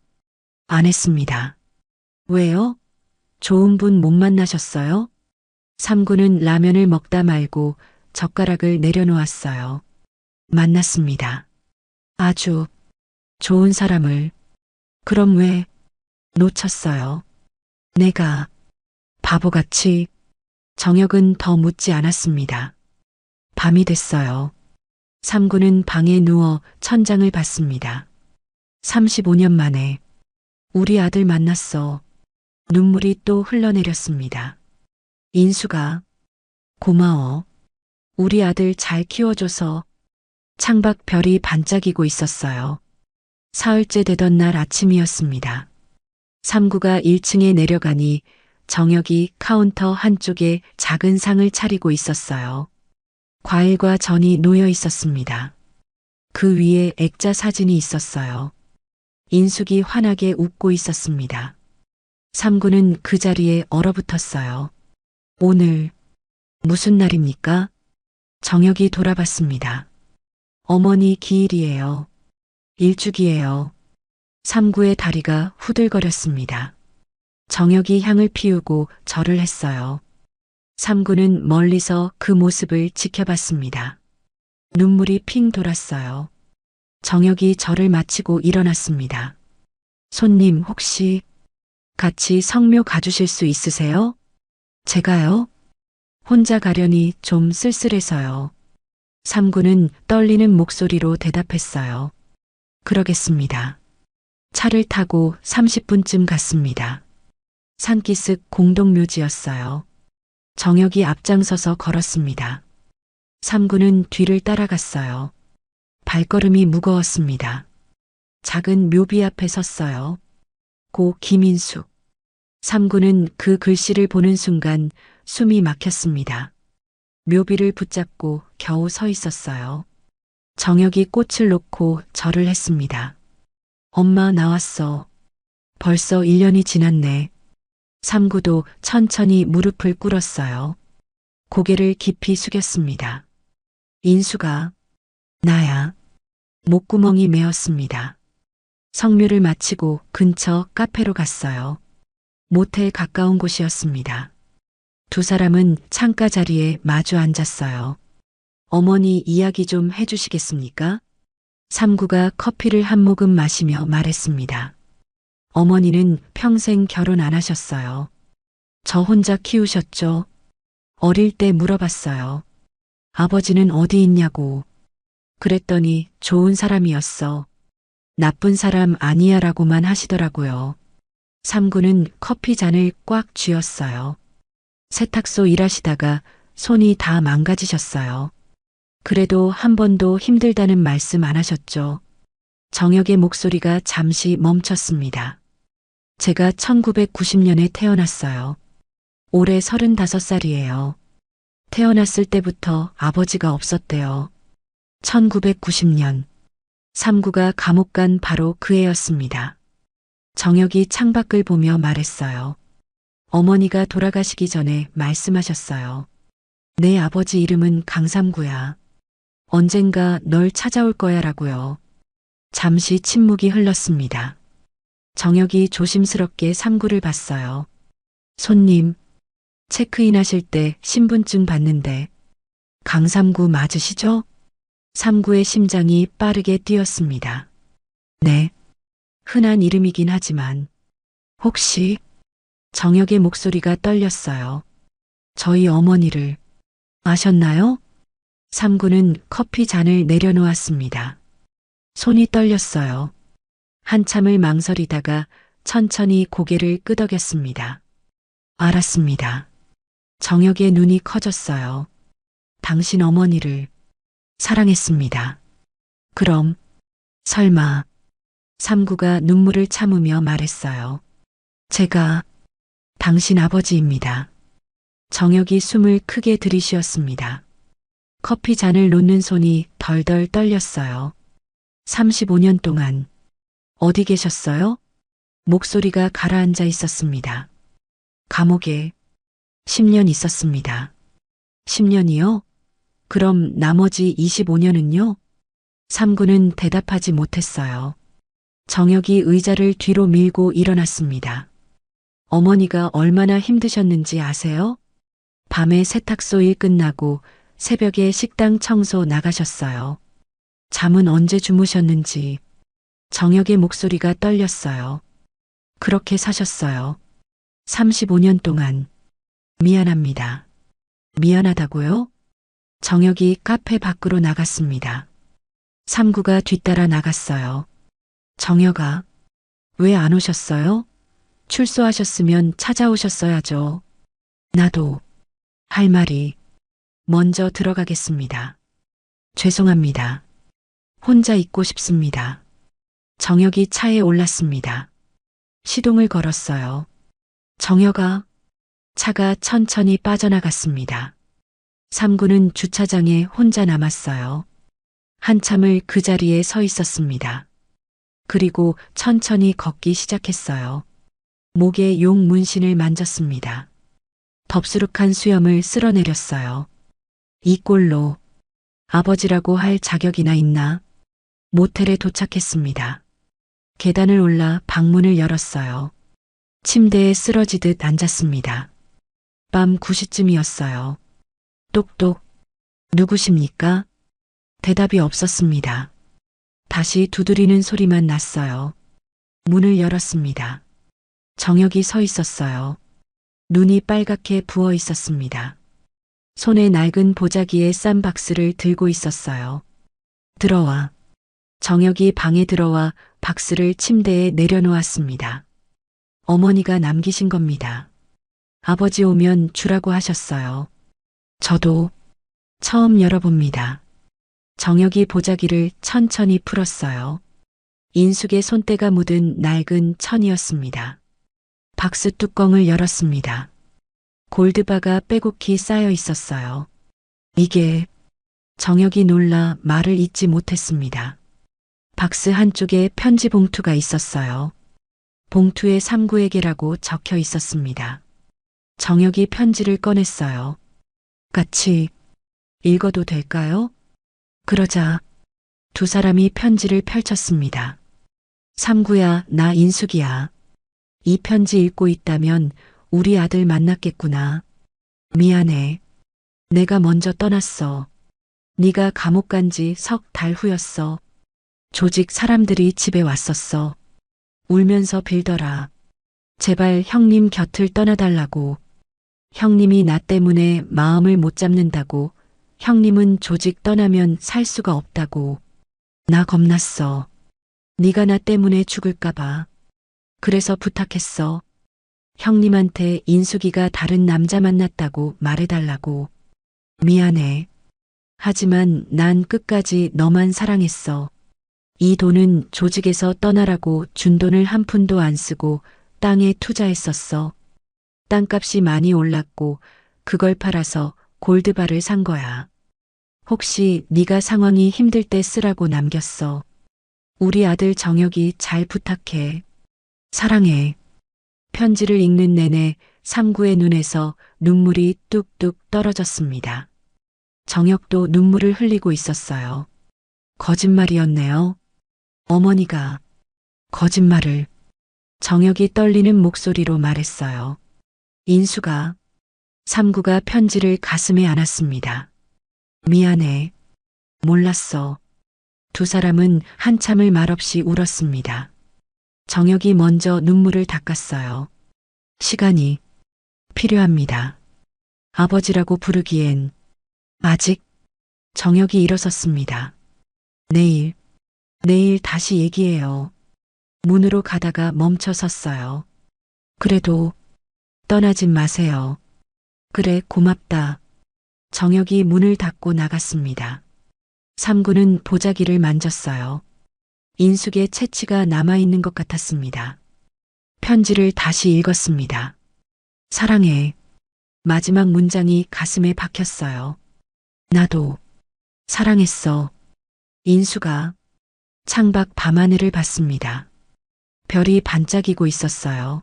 안 했습니다. 왜요? 좋은 분 못 만나셨어요? 삼구는 라면을 먹다 말고 젓가락을 내려놓았어요. 만났습니다. 아주 좋은 사람을. 그럼 왜 놓쳤어요? 내가 바보같이. 정혁은 더 묻지 않았습니다. 밤이 됐어요. 삼구는 방에 누워 천장을 봤습니다. 35년 만에 우리 아들 만났어. 눈물이 또 흘러내렸습니다. 인수가 고마워. 우리 아들 잘 키워줘서. 창밖 별이 반짝이고 있었어요. 사흘째 되던 날 아침이었습니다. 삼구가 1층에 내려가니 정혁이 카운터 한쪽에 작은 상을 차리고 있었어요. 과일과 전이 놓여 있었습니다. 그 위에 액자 사진이 있었어요. 인숙이 환하게 웃고 있었습니다. 삼구는 그 자리에 얼어붙었어요. 오늘 무슨 날입니까? 정혁이 돌아봤습니다. 어머니 기일이에요. 일주기예요. 삼구의 다리가 후들거렸습니다. 정혁이 향을 피우고 절을 했어요. 삼구는 멀리서 그 모습을 지켜봤습니다. 눈물이 핑 돌았어요. 정혁이 절을 마치고 일어났습니다. 손님 혹시 같이 성묘 가주실 수 있으세요? 제가요? 혼자 가려니 좀 쓸쓸해서요. 삼구는 떨리는 목소리로 대답했어요. 그러겠습니다. 차를 타고 30분쯤 갔습니다. 산기슭 공동묘지였어요. 정혁이 앞장서서 걸었습니다. 삼구는 뒤를 따라갔어요. 발걸음이 무거웠습니다. 작은 묘비 앞에 섰어요. 고 김인숙. 삼구는 그 글씨를 보는 순간 숨이 막혔습니다. 묘비를 붙잡고 겨우 서 있었어요. 정혁이 꽃을 놓고 절을 했습니다. 엄마 나왔어. 벌써 1년이 지났네. 삼구도 천천히 무릎을 꿇었어요. 고개를 깊이 숙였습니다. 인수가 나야. 목구멍이 메었습니다. 성묘를 마치고 근처 카페로 갔어요. 모텔 가까운 곳이었습니다. 두 사람은 창가 자리에 마주 앉았어요. 어머니 이야기 좀 해주시겠습니까? 삼구가 커피를 한 모금 마시며 말했습니다. 어머니는 평생 결혼 안 하셨어요. 저 혼자 키우셨죠? 어릴 때 물어봤어요. 아버지는 어디 있냐고. 그랬더니 좋은 사람이었어. 나쁜 사람 아니야 라고만 하시더라고요. 삼구는 커피 잔을 꽉 쥐었어요. 세탁소 일하시다가 손이 다 망가지셨어요. 그래도 한 번도 힘들다는 말씀 안 하셨죠. 정혁의 목소리가 잠시 멈췄습니다. 제가 1990년에 태어났어요. 올해 35살이에요. 태어났을 때부터 아버지가 없었대요. 1990년. 삼구가 감옥 간 바로 그 해였습니다. 정혁이 창밖을 보며 말했어요. 어머니가 돌아가시기 전에 말씀하셨어요. 내 아버지 이름은 강삼구야. 언젠가 널 찾아올 거야 라고요. 잠시 침묵이 흘렀습니다. 정혁이 조심스럽게 삼구를 봤어요. 손님, 체크인 하실 때 신분증 봤는데 강삼구 맞으시죠? 삼구의 심장이 빠르게 뛰었습니다. 네, 흔한 이름이긴 하지만 혹시 정혁의 목소리가 떨렸어요. 저희 어머니를 아셨나요? 삼구는 커피 잔을 내려놓았습니다. 손이 떨렸어요. 한참을 망설이다가 천천히 고개를 끄덕였습니다. 알았습니다. 정혁의 눈이 커졌어요. 당신 어머니를 사랑했습니다. 그럼 설마. 삼구가 눈물을 참으며 말했어요. 제가 당신 아버지입니다. 정혁이 숨을 크게 들이쉬었습니다. 커피 잔을 놓는 손이 덜덜 떨렸어요. 35년 동안 어디 계셨어요? 목소리가 가라앉아 있었습니다. 감옥에 10년 있었습니다. 10년이요? 그럼 나머지 25년은요? 삼구는 대답하지 못했어요. 정혁이 의자를 뒤로 밀고 일어났습니다. 어머니가 얼마나 힘드셨는지 아세요? 밤에 세탁소 일 끝나고 새벽에 식당 청소 나가셨어요. 잠은 언제 주무셨는지 정혁의 목소리가 떨렸어요. 그렇게 사셨어요. 35년 동안. 미안합니다. 미안하다고요? 정혁이 카페 밖으로 나갔습니다. 삼구가 뒤따라 나갔어요. 정혁아, 왜 안 오셨어요? 출소하셨으면 찾아오셨어야죠. 나도 할 말이 먼저 들어가겠습니다. 죄송합니다. 혼자 있고 싶습니다. 정혁이 차에 올랐습니다. 시동을 걸었어요. 정혁아, 차가 천천히 빠져나갔습니다. 삼구는 주차장에 혼자 남았어요. 한참을 그 자리에 서 있었습니다. 그리고 천천히 걷기 시작했어요. 목에 용 문신을 만졌습니다. 덥수룩한 수염을 쓸어내렸어요. 이 꼴로 아버지라고 할 자격이나 있나? 모텔에 도착했습니다. 계단을 올라 방문을 열었어요. 침대에 쓰러지듯 앉았습니다. 밤 9시쯤이었어요. 똑똑. 누구십니까? 대답이 없었습니다. 다시 두드리는 소리만 났어요. 문을 열었습니다. 정혁이 서 있었어요. 눈이 빨갛게 부어 있었습니다. 손에 낡은 보자기에 싼 박스를 들고 있었어요. 들어와. 정혁이 방에 들어와 박스를 침대에 내려놓았습니다. 어머니가 남기신 겁니다. 아버지 오면 주라고 하셨어요. 저도 처음 열어봅니다. 정혁이 보자기를 천천히 풀었어요. 인숙의 손때가 묻은 낡은 천이었습니다. 박스 뚜껑을 열었습니다. 골드바가 빼곡히 쌓여 있었어요. 이게 정혁이 놀라 말을 잇지 못했습니다. 박스 한쪽에 편지 봉투가 있었어요. 봉투에 삼구에게라고 적혀 있었습니다. 정혁이 편지를 꺼냈어요. 같이 읽어도 될까요? 그러자 두 사람이 편지를 펼쳤습니다. 삼구야, 나 인숙이야. 이 편지 읽고 있다면 우리 아들 만났겠구나. 미안해. 내가 먼저 떠났어. 네가 감옥 간 지 석 달 후였어. 조직 사람들이 집에 왔었어. 울면서 빌더라. 제발 형님 곁을 떠나달라고. 형님이 나 때문에 마음을 못 잡는다고. 형님은 조직 떠나면 살 수가 없다고. 나 겁났어. 네가 나 때문에 죽을까 봐. 그래서 부탁했어. 형님한테 인숙이가 다른 남자 만났다고 말해달라고. 미안해. 하지만 난 끝까지 너만 사랑했어. 이 돈은 조직에서 떠나라고 준 돈을 한 푼도 안 쓰고 땅에 투자했었어. 땅값이 많이 올랐고 그걸 팔아서 골드바를 산 거야. 혹시 네가 상황이 힘들 때 쓰라고 남겼어. 우리 아들 정혁이 잘 부탁해. 사랑해. 편지를 읽는 내내 삼구의 눈에서 눈물이 뚝뚝 떨어졌습니다. 정혁도 눈물을 흘리고 있었어요. 거짓말이었네요. 어머니가 거짓말을. 정혁이 떨리는 목소리로 말했어요. 인수가. 삼구가 편지를 가슴에 안았습니다. 미안해. 몰랐어. 두 사람은 한참을 말없이 울었습니다. 정혁이 먼저 눈물을 닦았어요. 시간이 필요합니다. 아버지라고 부르기엔 아직. 정혁이 일어섰습니다. 내일 다시 얘기해요. 문으로 가다가 멈춰 섰어요. 그래도 떠나진 마세요. 그래, 고맙다. 정혁이 문을 닫고 나갔습니다. 삼구는 보자기를 만졌어요. 인숙의 채취가 남아있는 것 같았습니다. 편지를 다시 읽었습니다. 사랑해. 마지막 문장이 가슴에 박혔어요. 나도 사랑했어. 인수가. 창밖 밤하늘을 봤습니다. 별이 반짝이고 있었어요.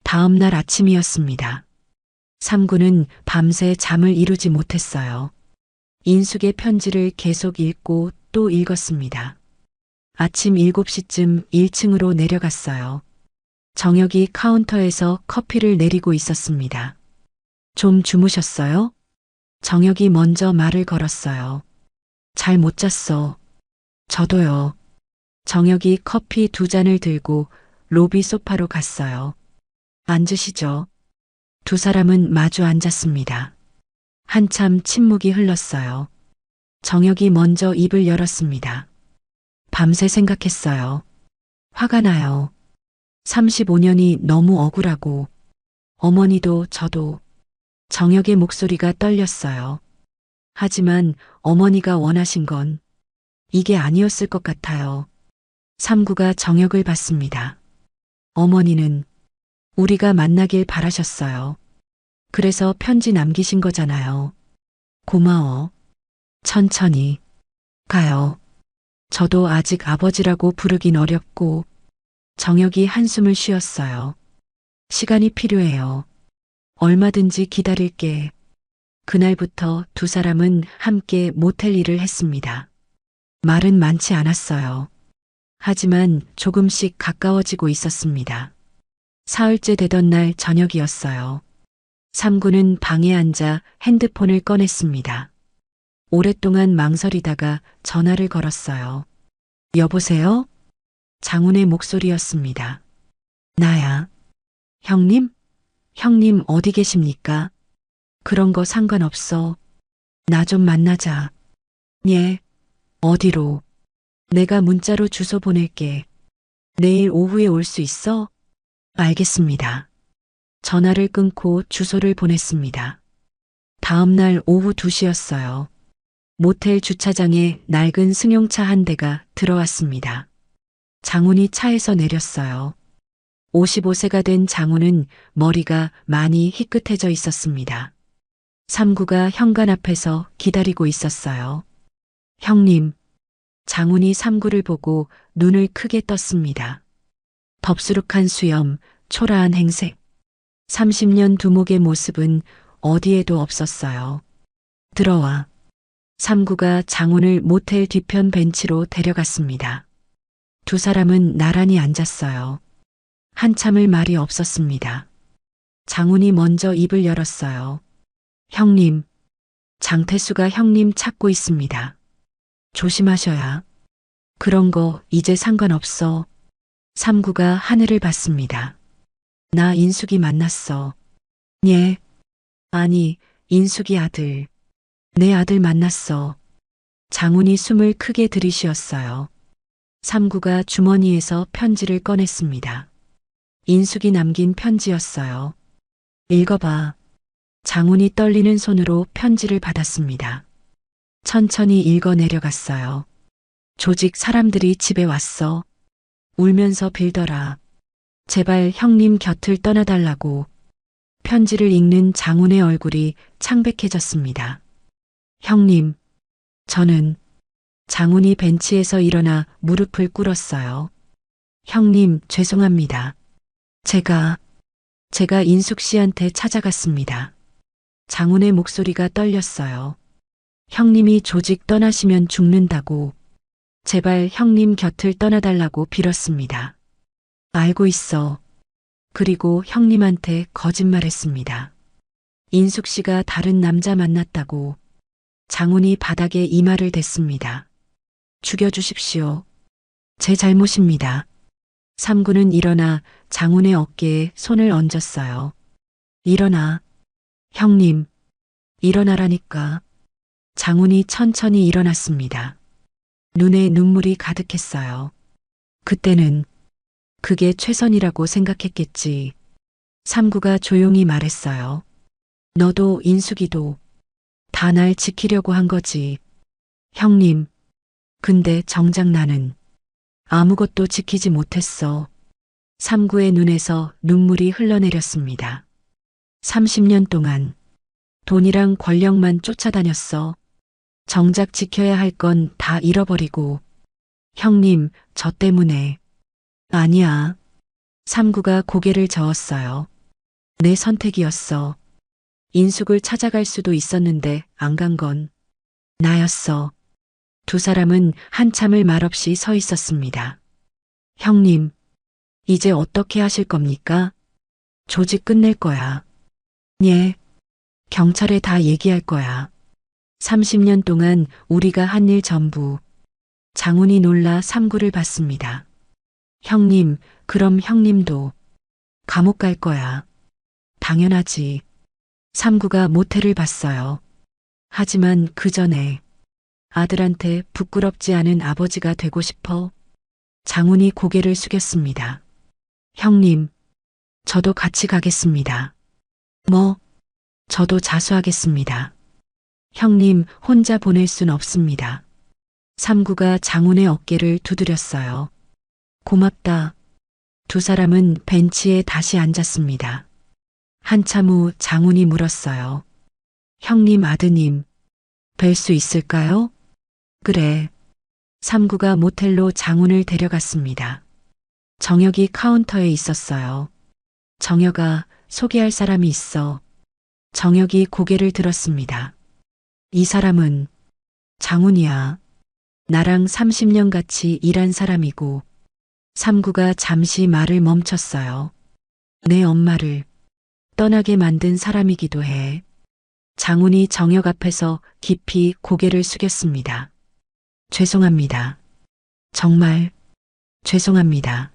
다음 날 아침이었습니다. 삼구는 밤새 잠을 이루지 못했어요. 인숙의 편지를 계속 읽고 또 읽었습니다. 아침 7시쯤 1층으로 내려갔어요. 정혁이 카운터에서 커피를 내리고 있었습니다. 좀 주무셨어요? 정혁이 먼저 말을 걸었어요. 잘 못 잤어. 저도요. 정혁이 커피 2잔을 들고 로비 소파로 갔어요. 앉으시죠. 두 사람은 마주 앉았습니다. 한참 침묵이 흘렀어요. 정혁이 먼저 입을 열었습니다. 밤새 생각했어요. 화가 나요. 35년이 너무 억울하고 어머니도 저도. 정혁의 목소리가 떨렸어요. 하지만 어머니가 원하신 건 이게 아니었을 것 같아요. 삼구가 정혁을 봤습니다. 어머니는 우리가 만나길 바라셨어요. 그래서 편지 남기신 거잖아요. 고마워. 천천히 가요. 저도 아직 아버지라고 부르긴 어렵고. 정혁이 한숨을 쉬었어요. 시간이 필요해요. 얼마든지 기다릴게. 그날부터 두 사람은 함께 모텔 일을 했습니다. 말은 많지 않았어요. 하지만 조금씩 가까워지고 있었습니다. 사흘째 되던 날 저녁이었어요. 삼구는 방에 앉아 핸드폰을 꺼냈습니다. 오랫동안 망설이다가 전화를 걸었어요. 여보세요? 장훈의 목소리였습니다. 나야. 형님? 형님 어디 계십니까? 그런 거 상관없어. 나 좀 만나자. 예. 어디로? 내가 문자로 주소 보낼게. 내일 오후에 올 수 있어? 알겠습니다. 전화를 끊고 주소를 보냈습니다. 다음 날 오후 2시였어요. 모텔 주차장에 낡은 승용차 한 대가 들어왔습니다. 장훈이 차에서 내렸어요. 55세가 된 장훈은 머리가 많이 희끗해져 있었습니다. 삼구가 현관 앞에서 기다리고 있었어요. 형님. 장훈이 삼구를 보고 눈을 크게 떴습니다. 덥수룩한 수염, 초라한 행색. 30년 두목의 모습은 어디에도 없었어요. 들어와. 삼구가 장훈을 모텔 뒤편 벤치로 데려갔습니다. 두 사람은 나란히 앉았어요. 한참을 말이 없었습니다. 장훈이 먼저 입을 열었어요. 형님. 장태수가 형님 찾고 있습니다. 조심하셔야. 그런 거 이제 상관없어. 삼구가 하늘을 봤습니다. 나 인숙이 만났어. 예. 아니, 인숙이 아들. 내 아들 만났어. 장훈이 숨을 크게 들이쉬었어요. 삼구가 주머니에서 편지를 꺼냈습니다. 인숙이 남긴 편지였어요. 읽어봐. 장훈이 떨리는 손으로 편지를 받았습니다. 천천히 읽어 내려갔어요. 조직 사람들이 집에 왔어. 울면서 빌더라. 제발 형님 곁을 떠나달라고. 편지를 읽는 장훈의 얼굴이 창백해졌습니다. 형님, 저는. 장훈이 벤치에서 일어나 무릎을 꿇었어요. 형님, 죄송합니다. 제가 인숙 씨한테 찾아갔습니다. 장훈의 목소리가 떨렸어요. 형님이 조직 떠나시면 죽는다고. 제발 형님 곁을 떠나달라고 빌었습니다. 알고 있어. 그리고 형님한테 거짓말했습니다. 인숙 씨가 다른 남자 만났다고. 장훈이 바닥에 이마를 댔습니다. 죽여주십시오. 제 잘못입니다. 삼구는 일어나 장훈의 어깨에 손을 얹었어요. 일어나. 형님. 일어나라니까. 장훈이 천천히 일어났습니다. 눈에 눈물이 가득했어요. 그때는 그게 최선이라고 생각했겠지. 삼구가 조용히 말했어요. 너도 인숙이도 다 날 지키려고 한 거지. 형님. 근데 정작 나는 아무것도 지키지 못했어. 삼구의 눈에서 눈물이 흘러내렸습니다. 30년 동안 돈이랑 권력만 쫓아다녔어. 정작 지켜야 할 건 다 잃어버리고. 형님, 저 때문에. 아니야. 삼구가 고개를 저었어요. 내 선택이었어. 인숙을 찾아갈 수도 있었는데 안 간 건 나였어. 두 사람은 한참을 말없이 서 있었습니다. 형님, 이제 어떻게 하실 겁니까? 조직 끝낼 거야. 예. 경찰에 다 얘기할 거야. 30년 동안 우리가 한 일 전부 장훈이 놀라 삼구를 받습니다. 형님, 그럼 형님도 감옥 갈 거야. 당연하지. 삼구가 모텔을 봤어요. 하지만 그 전에 아들한테 부끄럽지 않은 아버지가 되고 싶어. 장훈이 고개를 숙였습니다. 형님, 저도 같이 가겠습니다. 뭐, 저도 자수하겠습니다. 형님 혼자 보낼 순 없습니다. 삼구가 장훈의 어깨를 두드렸어요. 고맙다. 두 사람은 벤치에 다시 앉았습니다. 한참 후 장훈이 물었어요. 형님 아드님, 뵐 수 있을까요? 그래. 삼구가 모텔로 장훈을 데려갔습니다. 정혁이 카운터에 있었어요. 정혁아, 소개할 사람이 있어. 정혁이 고개를 들었습니다. 이 사람은 장훈이야. 나랑 30년 같이 일한 사람이고. 삼구가 잠시 말을 멈췄어요. 내 엄마를 떠나게 만든 사람이기도 해. 장훈이 정혁 앞에서 깊이 고개를 숙였습니다. 죄송합니다. 정말 죄송합니다.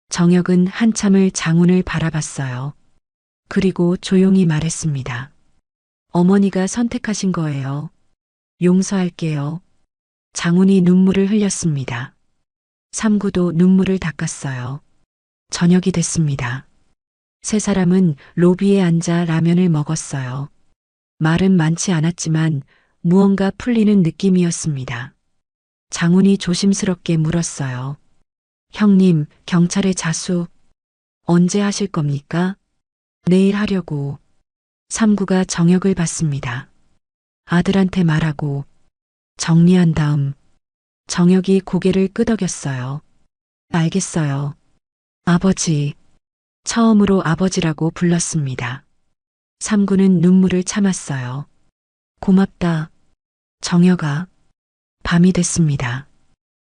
정혁은 한참을 장훈을 바라봤어요. 그리고 조용히 말했습니다. 어머니가 선택하신 거예요. 용서할게요. 장훈이 눈물을 흘렸습니다. 삼구도 눈물을 닦았어요. 저녁이 됐습니다. 세 사람은 로비에 앉아 라면을 먹었어요. 말은 많지 않았지만 무언가 풀리는 느낌이었습니다. 장훈이 조심스럽게 물었어요. 형님, 경찰에 자수 언제 하실 겁니까? 내일 하려고. 삼구가 정혁을 봤습니다. 아들한테 말하고 정리한 다음 정혁이 고개를 끄덕였어요. 알겠어요. 아버지. 처음으로 아버지라고 불렀습니다. 삼구는 눈물을 참았어요. 고맙다. 정혁아. 밤이 됐습니다.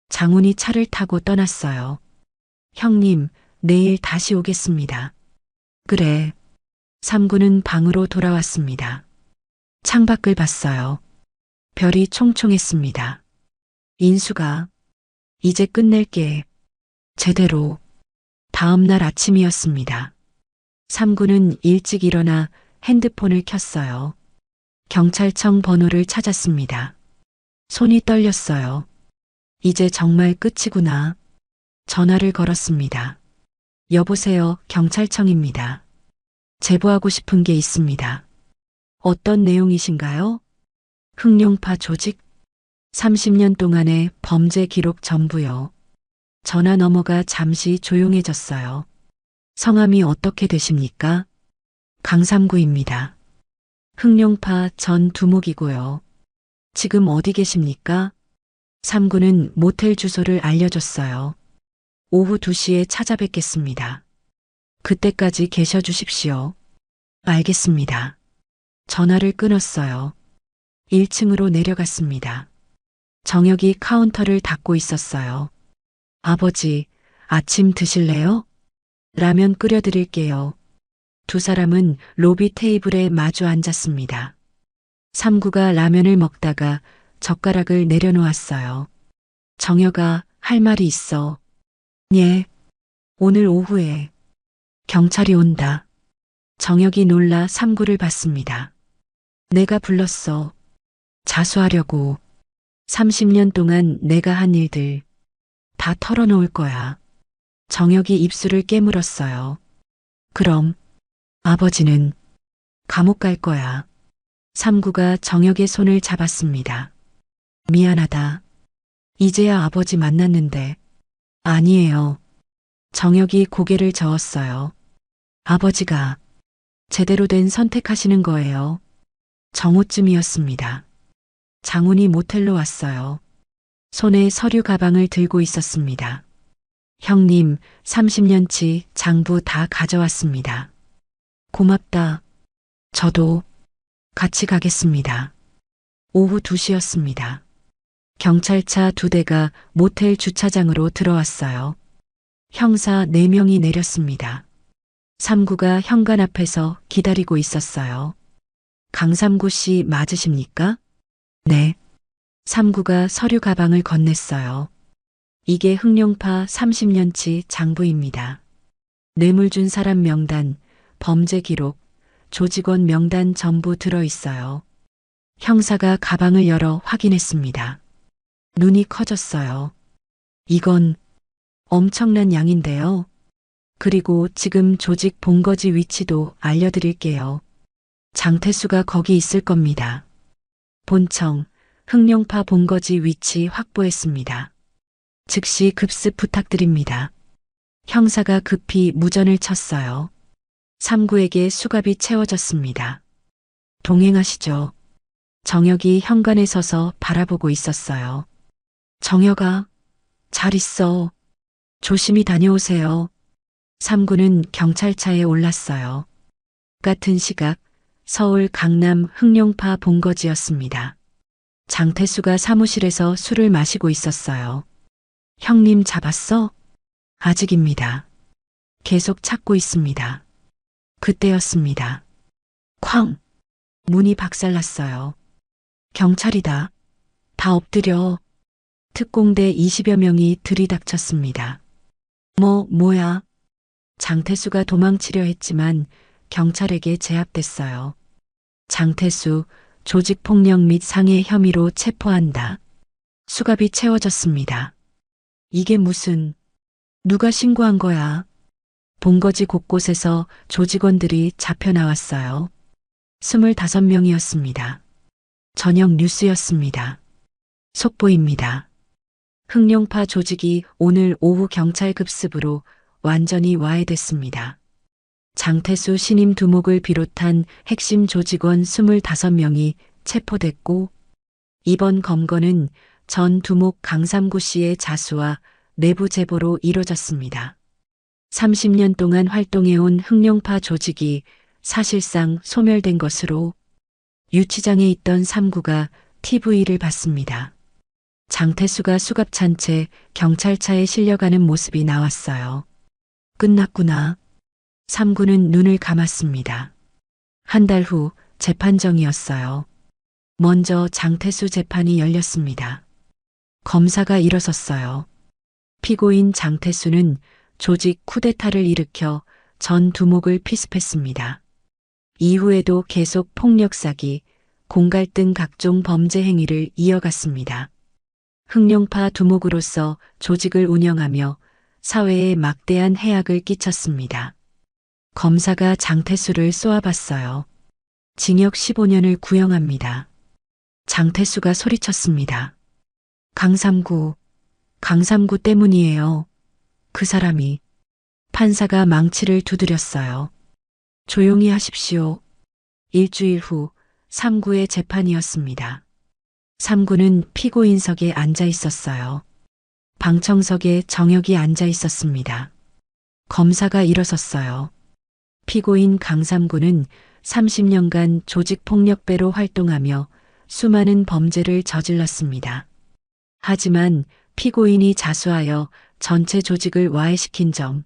장훈이 차를 타고 떠났어요. 형님, 내일 다시 오겠습니다. 그래. 삼구는 방으로 돌아왔습니다. 창밖을 봤어요. 별이 총총했습니다. 인수가 이제 끝낼게. 제대로. 다음 날 아침이었습니다. 삼구는 일찍 일어나 핸드폰을 켰어요. 경찰청 번호를 찾았습니다. 손이 떨렸어요. 이제 정말 끝이구나. 전화를 걸었습니다. 여보세요, 경찰청입니다. 제보하고 싶은 게 있습니다. 어떤 내용이신가요? 흑룡파 조직? 30년 동안의 범죄 기록 전부요. 전화 너머가 잠시 조용해졌어요. 성함이 어떻게 되십니까? 강삼구입니다. 흑룡파 전 두목이고요. 지금 어디 계십니까? 삼구는 모텔 주소를 알려줬어요. 오후 2시에 찾아뵙겠습니다. 그때까지 계셔 주십시오. 알겠습니다. 전화를 끊었어요. 1층으로 내려갔습니다. 정혁이 카운터를 닫고 있었어요. 아버지, 아침 드실래요? 라면 끓여드릴게요. 두 사람은 로비 테이블에 마주 앉았습니다. 삼구가 라면을 먹다가 젓가락을 내려놓았어요. 정혁아, 할 말이 있어. 예. 오늘 오후에 경찰이 온다. 정혁이 놀라 삼구를 봤습니다. 내가 불렀어. 자수하려고. 30년 동안 내가 한 일들 다 털어놓을 거야. 정혁이 입술을 깨물었어요. 그럼 아버지는 감옥 갈 거야. 삼구가 정혁의 손을 잡았습니다. 미안하다. 이제야 아버지 만났는데. 아니에요. 정혁이 고개를 저었어요. 아버지가 제대로 된 선택하시는 거예요. 정오쯤이었습니다. 장훈이 모텔로 왔어요. 손에 서류 가방을 들고 있었습니다. 형님, 30년치 장부 다 가져왔습니다. 고맙다. 저도 같이 가겠습니다. 오후 2시였습니다. 경찰차 2대가 모텔 주차장으로 들어왔어요. 형사 4명이 내렸습니다. 삼구가 현관 앞에서 기다리고 있었어요. 강삼구 씨 맞으십니까? 네. 삼구가 서류 가방을 건넸어요. 이게 흑룡파 30년치 장부입니다. 뇌물 준 사람 명단, 범죄 기록, 조직원 명단 전부 들어있어요. 형사가 가방을 열어 확인했습니다. 눈이 커졌어요. 이건 엄청난 양인데요. 그리고 지금 조직 본거지 위치도 알려드릴게요. 장태수가 거기 있을 겁니다. 본청, 흑룡파 본거지 위치 확보했습니다. 즉시 급습 부탁드립니다. 형사가 급히 무전을 쳤어요. 삼구에게 수갑이 채워졌습니다. 동행하시죠. 정혁이 현관에 서서 바라보고 있었어요. 정혁아, 잘 있어. 조심히 다녀오세요. 삼구는 경찰차에 올랐어요. 같은 시각 서울 강남 흑룡파 본거지였습니다. 장태수가 사무실에서 술을 마시고 있었어요. 형님 잡았어? 아직입니다. 계속 찾고 있습니다. 그때였습니다. 쾅! 문이 박살났어요. 경찰이다. 다 엎드려. 특공대 20여 명이 들이닥쳤습니다. 뭐야? 장태수가 도망치려 했지만 경찰에게 제압됐어요. 장태수, 조직폭력 및 상해 혐의로 체포한다. 수갑이 채워졌습니다. 이게 무슨, 누가 신고한 거야? 본거지 곳곳에서 조직원들이 잡혀 나왔어요. 25명이었습니다. 저녁 뉴스였습니다. 속보입니다. 흑룡파 조직이 오늘 오후 경찰 급습으로 완전히 와해됐습니다. 장태수 신임 두목을 비롯한 핵심 조직원 25명이 체포됐고 이번 검거는 전 두목 강삼구 씨의 자수와 내부 제보로 이뤄졌습니다. 30년 동안 활동해온 흑룡파 조직이 사실상 소멸된 것으로 유치장에 있던 삼구가 TV를 봤습니다. 장태수가 수갑 찬 채 경찰차에 실려가는 모습이 나왔어요. 끝났구나. 삼구는 눈을 감았습니다. 한 달 후 재판정이었어요. 먼저 장태수 재판이 열렸습니다. 검사가 일어섰어요. 피고인 장태수는 조직 쿠데타를 일으켜 전 두목을 피습했습니다. 이후에도 계속 폭력 사기, 공갈 등 각종 범죄 행위를 이어갔습니다. 흑룡파 두목으로서 조직을 운영하며 사회에 막대한 해악을 끼쳤습니다. 검사가 장태수를 쏘아봤어요. 징역 15년을 구형합니다. 장태수가 소리쳤습니다. 강삼구 때문이에요. 그 사람이. 판사가 망치를 두드렸어요. 조용히 하십시오. 일주일 후 삼구의 재판이었습니다. 삼구는 피고인석에 앉아 있었어요. 방청석에 정혁이 앉아 있었습니다. 검사가 일어섰어요. 피고인 강삼구는 30년간 조직폭력배로 활동하며 수많은 범죄를 저질렀습니다. 하지만 피고인이 자수하여 전체 조직을 와해시킨 점,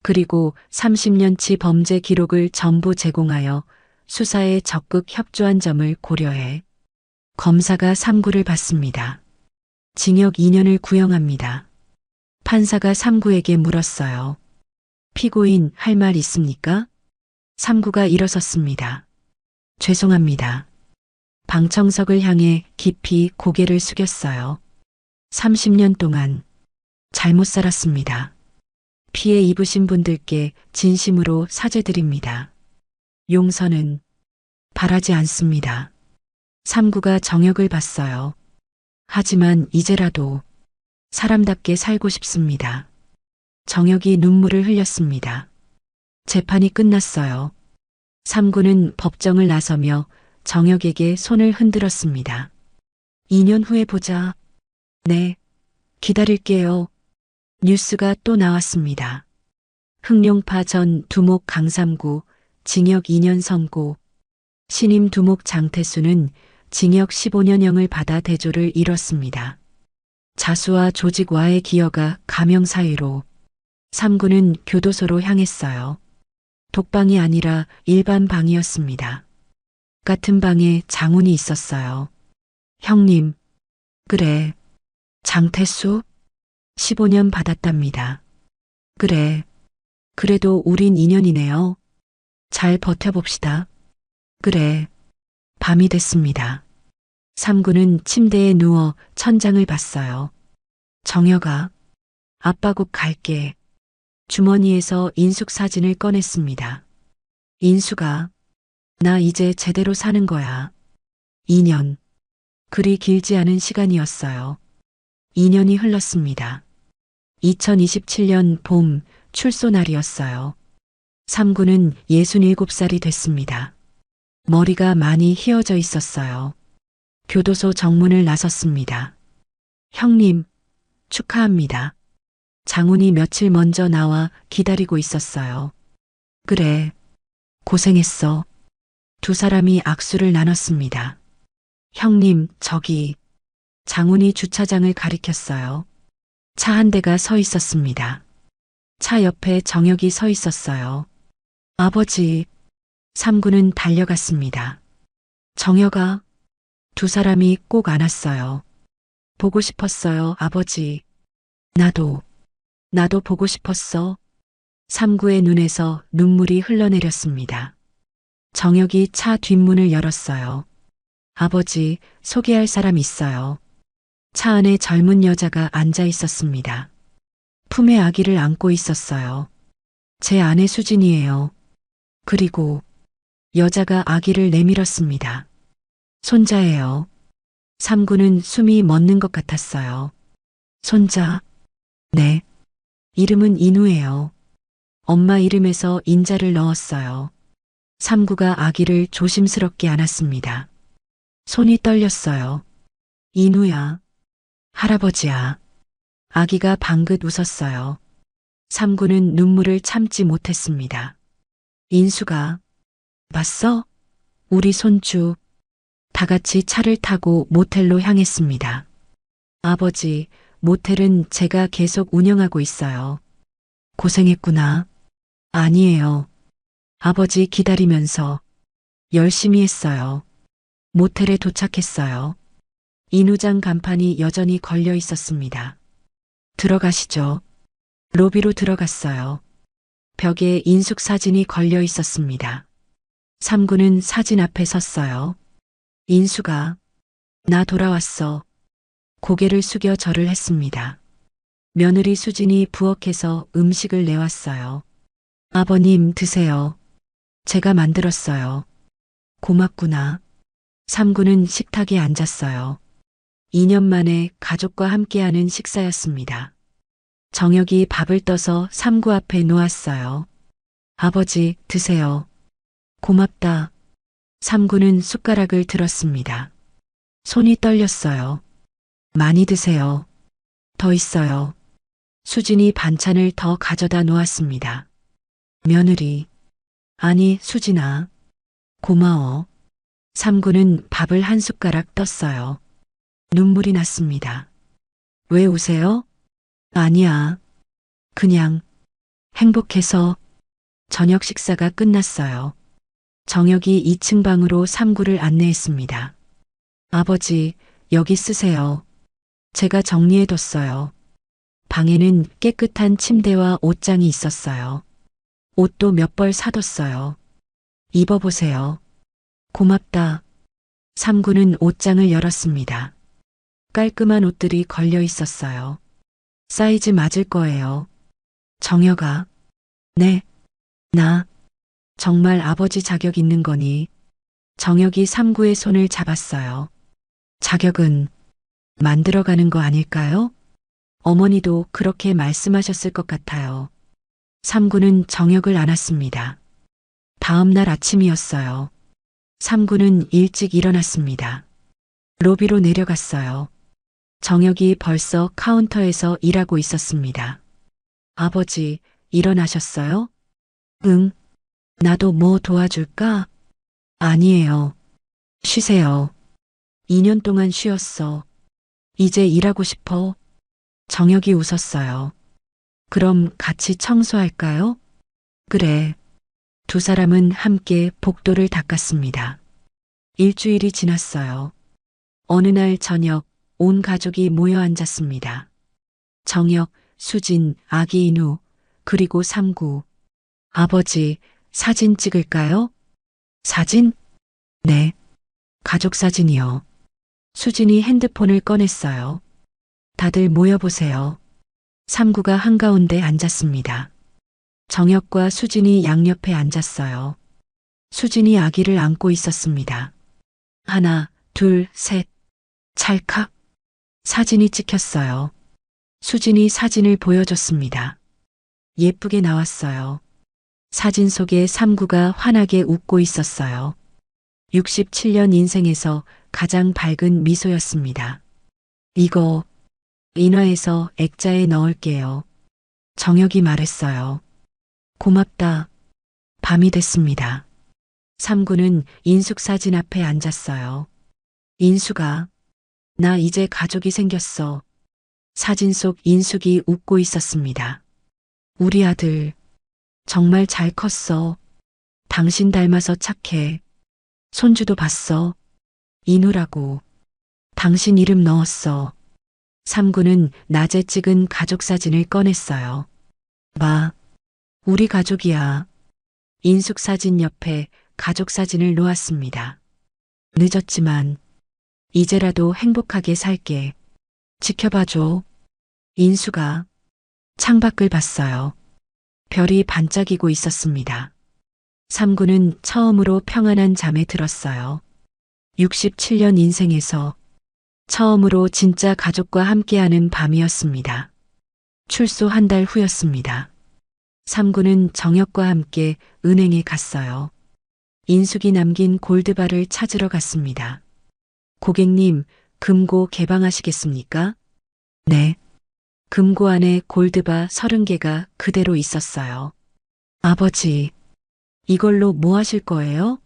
그리고 30년치 범죄 기록을 전부 제공하여 수사에 적극 협조한 점을 고려해 검사가 삼구를 받습니다. 징역 2년을 구형합니다. 판사가 삼구에게 물었어요. 피고인 할 말 있습니까? 삼구가 일어섰습니다. 죄송합니다. 방청석을 향해 깊이 고개를 숙였어요. 30년 동안 잘못 살았습니다. 피해 입으신 분들께 진심으로 사죄드립니다. 용서는 바라지 않습니다. 삼구가 정혁을 봤어요. 하지만 이제라도 사람답게 살고 싶습니다. 정혁이 눈물을 흘렸습니다. 재판이 끝났어요. 삼구는 법정을 나서며 정혁에게 손을 흔들었습니다. 2년 후에 보자. 네, 기다릴게요. 뉴스가 또 나왔습니다. 흑룡파 전 두목 강삼구 징역 2년 선고. 신임 두목 장태수는 징역 15년형을 받아 대조를 이뤘습니다. 자수와 조직와의 기여가 가명 사유로 삼구는 교도소로 향했어요. 독방이 아니라 일반 방이었습니다. 같은 방에 장훈이 있었어요. 형님, 그래. 장태수? 15년 받았답니다. 그래. 그래도 우린 인연이네요. 잘 버텨봅시다. 그래. 밤이 됐습니다. 삼구는 침대에 누워 천장을 봤어요. 정혁아, 아빠 곧 갈게. 주머니에서 인숙 사진을 꺼냈습니다. 인수가, 나 이제 제대로 사는 거야. 2년. 그리 길지 않은 시간이었어요. 2년이 흘렀습니다. 2027년 봄 출소 날이었어요. 삼구는 67살이 됐습니다. 머리가 많이 휘어져 있었어요. 교도소 정문을 나섰습니다. 형님, 축하합니다. 장훈이 며칠 먼저 나와 기다리고 있었어요. 그래, 고생했어. 두 사람이 악수를 나눴습니다. 형님, 저기. 장훈이 주차장을 가리켰어요. 차 한 대가 서 있었습니다. 차 옆에 정혁이 서 있었어요. 아버지. 삼구는 달려갔습니다. 정혁아. 두 사람이 꼭 안았어요. 보고 싶었어요, 아버지. 나도 보고 싶었어. 삼구의 눈에서 눈물이 흘러내렸습니다. 정혁이 차 뒷문을 열었어요. 아버지, 소개할 사람 있어요. 차 안에 젊은 여자가 앉아 있었습니다. 품에 아기를 안고 있었어요. 제 아내 수진이에요. 그리고 여자가 아기를 내밀었습니다. 손자예요. 삼구는 숨이 멎는 것 같았어요. 손자. 네. 이름은 인우예요. 엄마 이름에서 인자를 넣었어요. 삼구가 아기를 조심스럽게 안았습니다. 손이 떨렸어요. 인우야. 할아버지야. 아기가 방긋 웃었어요. 삼구는 눈물을 참지 못했습니다. 인수가. 봤어? 우리 손주. 다 같이 차를 타고 모텔로 향했습니다. 아버지, 모텔은 제가 계속 운영하고 있어요. 고생했구나. 아니에요. 아버지 기다리면서 열심히 했어요. 모텔에 도착했어요. 인후장 간판이 여전히 걸려 있었습니다. 들어가시죠. 로비로 들어갔어요. 벽에 인숙 사진이 걸려 있었습니다. 삼구는 사진 앞에 섰어요. 인수가, 나 돌아왔어. 고개를 숙여 절을 했습니다. 며느리 수진이 부엌에서 음식을 내왔어요. 아버님 드세요. 제가 만들었어요. 고맙구나. 삼구는 식탁에 앉았어요. 2년 만에 가족과 함께하는 식사였습니다. 정혁이 밥을 떠서 삼구 앞에 놓았어요. 아버지, 드세요. 고맙다. 삼구는 숟가락을 들었습니다. 손이 떨렸어요. 많이 드세요. 더 있어요. 수진이 반찬을 더 가져다 놓았습니다. 며느리. 아니, 수진아. 고마워. 삼구는 밥을 한 숟가락 떴어요. 눈물이 났습니다. 왜 우세요? 아니야. 그냥 행복해서. 저녁 식사가 끝났어요. 정혁이 2층 방으로 삼구를 안내했습니다. 아버지, 여기 쓰세요. 제가 정리해뒀어요. 방에는 깨끗한 침대와 옷장이 있었어요. 옷도 몇 벌 사뒀어요. 입어보세요. 고맙다. 삼구는 옷장을 열었습니다. 깔끔한 옷들이 걸려 있었어요. 사이즈 맞을 거예요. 정혁아. 네. 나. 정말 아버지 자격 있는 거니? 정혁이 삼구의 손을 잡았어요. 자격은 만들어가는 거 아닐까요? 어머니도 그렇게 말씀하셨을 것 같아요. 삼구는 정혁을 안았습니다. 다음 날 아침이었어요. 삼구는 일찍 일어났습니다. 로비로 내려갔어요. 정혁이 벌써 카운터에서 일하고 있었습니다. 아버지, 일어나셨어요? 응. 나도 뭐 도와줄까? 아니에요. 쉬세요. 2년 동안 쉬었어. 이제 일하고 싶어. 정혁이 웃었어요. 그럼 같이 청소할까요? 그래. 두 사람은 함께 복도를 닦았습니다. 일주일이 지났어요. 어느 날 저녁, 온 가족이 모여 앉았습니다. 정혁, 수진, 아기 인우, 그리고 삼구. 아버지, 사진 찍을까요? 사진? 네. 가족 사진이요. 수진이 핸드폰을 꺼냈어요. 다들 모여보세요. 삼구가 한가운데 앉았습니다. 정혁과 수진이 양옆에 앉았어요. 수진이 아기를 안고 있었습니다. 하나, 둘, 셋. 찰칵. 사진이 찍혔어요. 수진이 사진을 보여줬습니다. 예쁘게 나왔어요. 사진 속에 삼구가 환하게 웃고 있었어요. 67년 인생에서 가장 밝은 미소였습니다. 이거 인화해서 액자에 넣을게요. 정혁이 말했어요. 고맙다. 밤이 됐습니다. 삼구는 인숙 사진 앞에 앉았어요. 인숙아, 나 이제 가족이 생겼어. 사진 속 인숙이 웃고 있었습니다. 우리 아들, 정말 잘 컸어. 당신 닮아서 착해. 손주도 봤어. 인우라고. 당신 이름 넣었어. 삼구는 낮에 찍은 가족 사진을 꺼냈어요. 마, 우리 가족이야. 인숙 사진 옆에 가족 사진을 놓았습니다. 늦었지만 이제라도 행복하게 살게. 지켜봐줘. 인수가 창밖을 봤어요. 별이 반짝이고 있었습니다. 삼구는 처음으로 평안한 잠에 들었어요. 67년 인생에서 처음으로 진짜 가족과 함께하는 밤이었습니다. 출소 한 달 후였습니다. 삼구는 정혁과 함께 은행에 갔어요. 인숙이 남긴 골드바를 찾으러 갔습니다. 고객님, 금고 개방하시겠습니까? 네. 금고 안에 골드바 30개가 그대로 있었어요. 아버지, 이걸로 뭐 하실 거예요?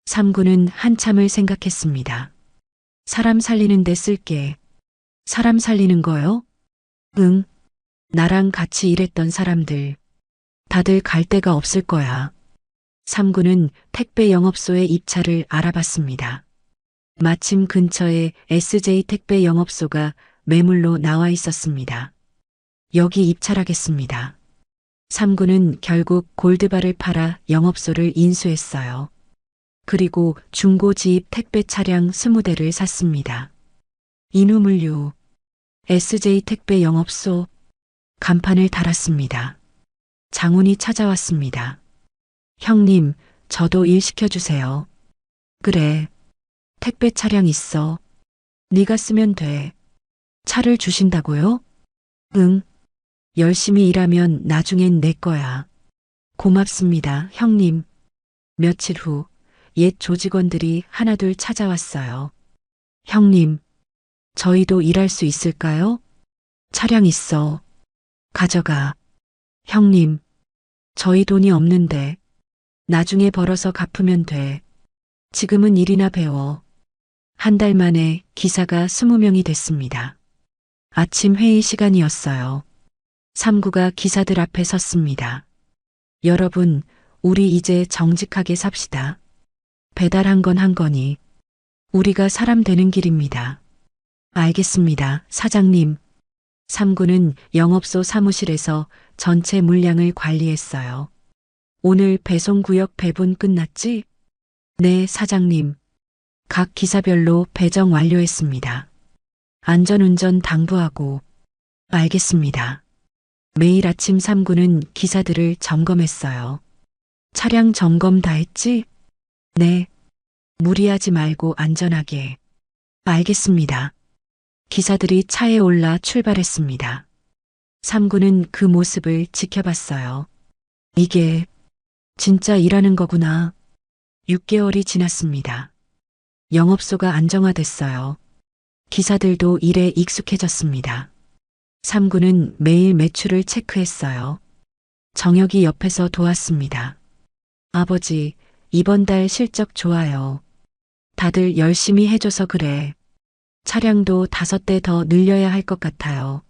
삼구는 한참을 생각했습니다. 사람 살리는 데 쓸게. 사람 살리는 거요? 응. 나랑 같이 일했던 사람들. 다들 갈 데가 없을 거야. 삼구는 택배 영업소의 입찰을 알아봤습니다. 마침 근처에 SJ 택배 영업소가 매물로 나와 있었습니다. 여기 입찰하겠습니다. 삼구는 결국 골드바를 팔아 영업소를 인수했어요. 그리고 중고 지입 택배 차량 20대를 샀습니다. 인후물류, SJ 택배 영업소, 간판을 달았습니다. 장훈이 찾아왔습니다. 형님, 저도 일 시켜주세요. 그래. 택배 차량 있어. 네가 쓰면 돼. 차를 주신다고요? 응. 열심히 일하면 나중엔 내 거야. 고맙습니다, 형님. 며칠 후 옛 조직원들이 하나둘 찾아왔어요. 형님, 저희도 일할 수 있을까요? 차량 있어. 가져가. 형님, 저희 돈이 없는데 나중에 벌어서 갚으면 돼. 지금은 일이나 배워. 한 달 만에 기사가 20명이 됐습니다. 아침 회의 시간이었어요. 삼구가 기사들 앞에 섰습니다. 여러분, 우리 이제 정직하게 삽시다. 배달한 건 한 거니 우리가 사람 되는 길입니다. 알겠습니다, 사장님. 삼구는 영업소 사무실에서 전체 물량을 관리했어요. 오늘 배송구역 배분 끝났지? 네, 사장님. 각 기사별로 배정 완료했습니다. 안전운전 당부하고. 알겠습니다. 매일 아침 삼구는 기사들을 점검했어요. 차량 점검 다 했지? 네. 무리하지 말고 안전하게. 알겠습니다. 기사들이 차에 올라 출발했습니다. 삼구는 그 모습을 지켜봤어요. 이게 진짜 일하는 거구나. 6개월이 지났습니다. 영업소가 안정화됐어요. 기사들도 일에 익숙해졌습니다. 삼구는 매일 매출을 체크했어요. 정혁이 옆에서 도왔습니다. 아버지, 이번 달 실적 좋아요. 다들 열심히 해줘서 그래. 차량도 5대 더 늘려야 할 것 같아요.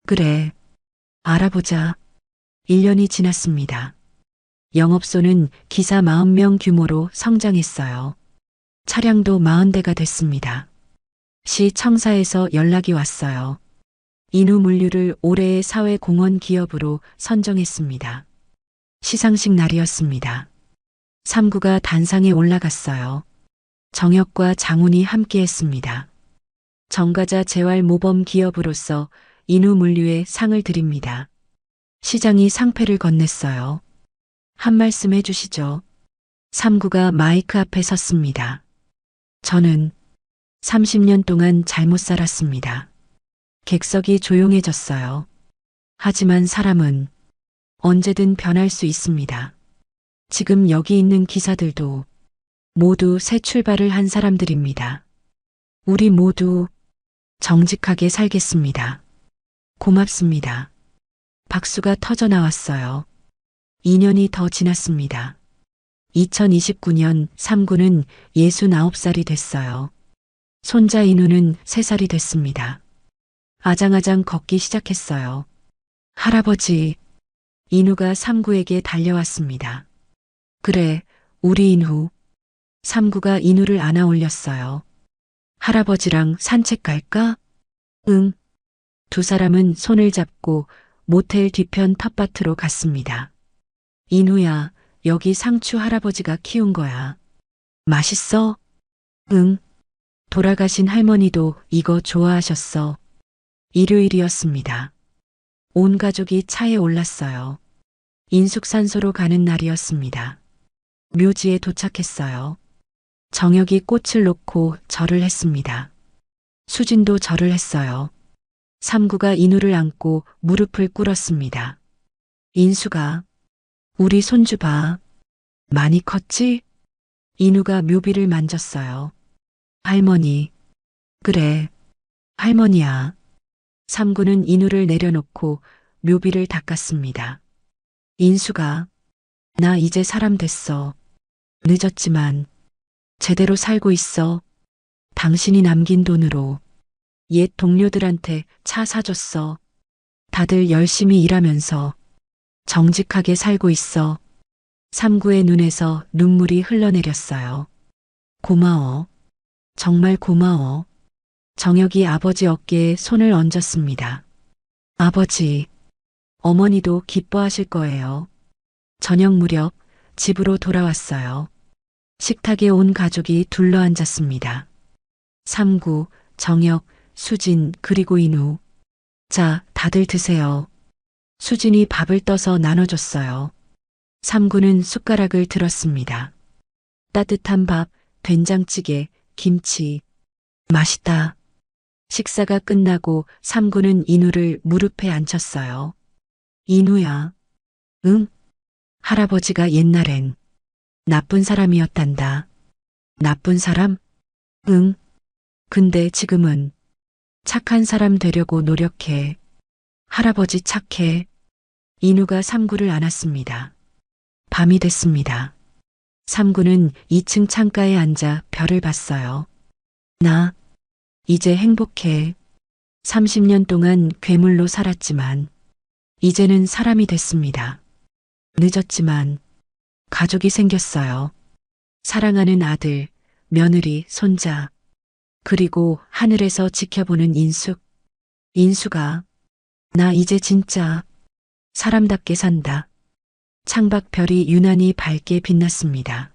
그래. 알아보자. 1년이 지났습니다. 영업소는 기사 40명 규모로 성장했어요. 차량도 40대가 됐습니다. 시 청사에서 연락이 왔어요. 인후 물류를 올해의 사회공헌 기업으로 선정했습니다. 시상식 날이었습니다. 3구가 단상에 올라갔어요. 정혁과 장훈이 함께했습니다. 정가자 재활모범 기업으로서 인후 물류에 상을 드립니다. 시장이 상패를 건넸어요. 한 말씀 해주시죠. 3구가 마이크 앞에 섰습니다. 저는 30년 동안 잘못 살았습니다. 객석이 조용해졌어요. 하지만 사람은 언제든 변할 수 있습니다. 지금 여기 있는 기사들도 모두 새 출발을 한 사람들입니다. 우리 모두 정직하게 살겠습니다. 고맙습니다. 박수가 터져 나왔어요. 2년이 더 지났습니다. 2029년 3구는 69살이 됐어요. 손자 인우는 3살이 됐습니다. 아장아장 걷기 시작했어요. 할아버지, 인우가 3구에게 달려왔습니다. 그래, 우리 인우. 3구가 인우를 안아 올렸어요. 할아버지랑 산책 갈까? 응. 두 사람은 손을 잡고 모텔 뒤편 텃밭으로 갔습니다. 인우야, 여기 상추 할아버지가 키운 거야. 맛있어? 응. 돌아가신 할머니도 이거 좋아하셨어. 일요일이었습니다. 온 가족이 차에 올랐어요. 인숙산소로 가는 날이었습니다. 묘지에 도착했어요. 정혁이 꽃을 놓고 절을 했습니다. 수진도 절을 했어요. 3구가 인우를 안고 무릎을 꿇었습니다. 인수가, 우리 손주 봐. 많이 컸지? 인우가 묘비를 만졌어요. 할머니. 그래, 할머니야. 3구는 인우를 내려놓고 묘비를 닦았습니다. 인수가, 나 이제 사람 됐어. 늦었지만 제대로 살고 있어. 당신이 남긴 돈으로 옛 동료들한테 차 사줬어. 다들 열심히 일하면서 정직하게 살고 있어. 3구의 눈에서 눈물이 흘러내렸어요. 고마워. 정말 고마워. 정혁이 아버지 어깨에 손을 얹었습니다. 아버지, 어머니도 기뻐하실 거예요. 저녁 무렵 집으로 돌아왔어요. 식탁에 온 가족이 둘러앉았습니다. 3구, 정혁, 수진, 그리고 인우. 자, 다들 드세요. 수진이 밥을 떠서 나눠줬어요. 3구는 숟가락을 들었습니다. 따뜻한 밥, 된장찌개, 김치. 맛있다. 식사가 끝나고 3구는 인우를 무릎에 앉혔어요. 인우야. 응? 할아버지가 옛날엔 나쁜 사람이었단다. 나쁜 사람? 응. 근데 지금은 착한 사람 되려고 노력해. 할아버지 착해. 인우가 3구를 안았습니다. 밤이 됐습니다. 3구는 2층 창가에 앉아 별을 봤어요. 나 이제 행복해. 30년 동안 괴물로 살았지만 이제는 사람이 됐습니다. 늦었지만 가족이 생겼어요. 사랑하는 아들, 며느리, 손자, 그리고 하늘에서 지켜보는 인숙. 인수가, 나 이제 진짜 사람답게 산다. 창밖 별이 유난히 밝게 빛났습니다.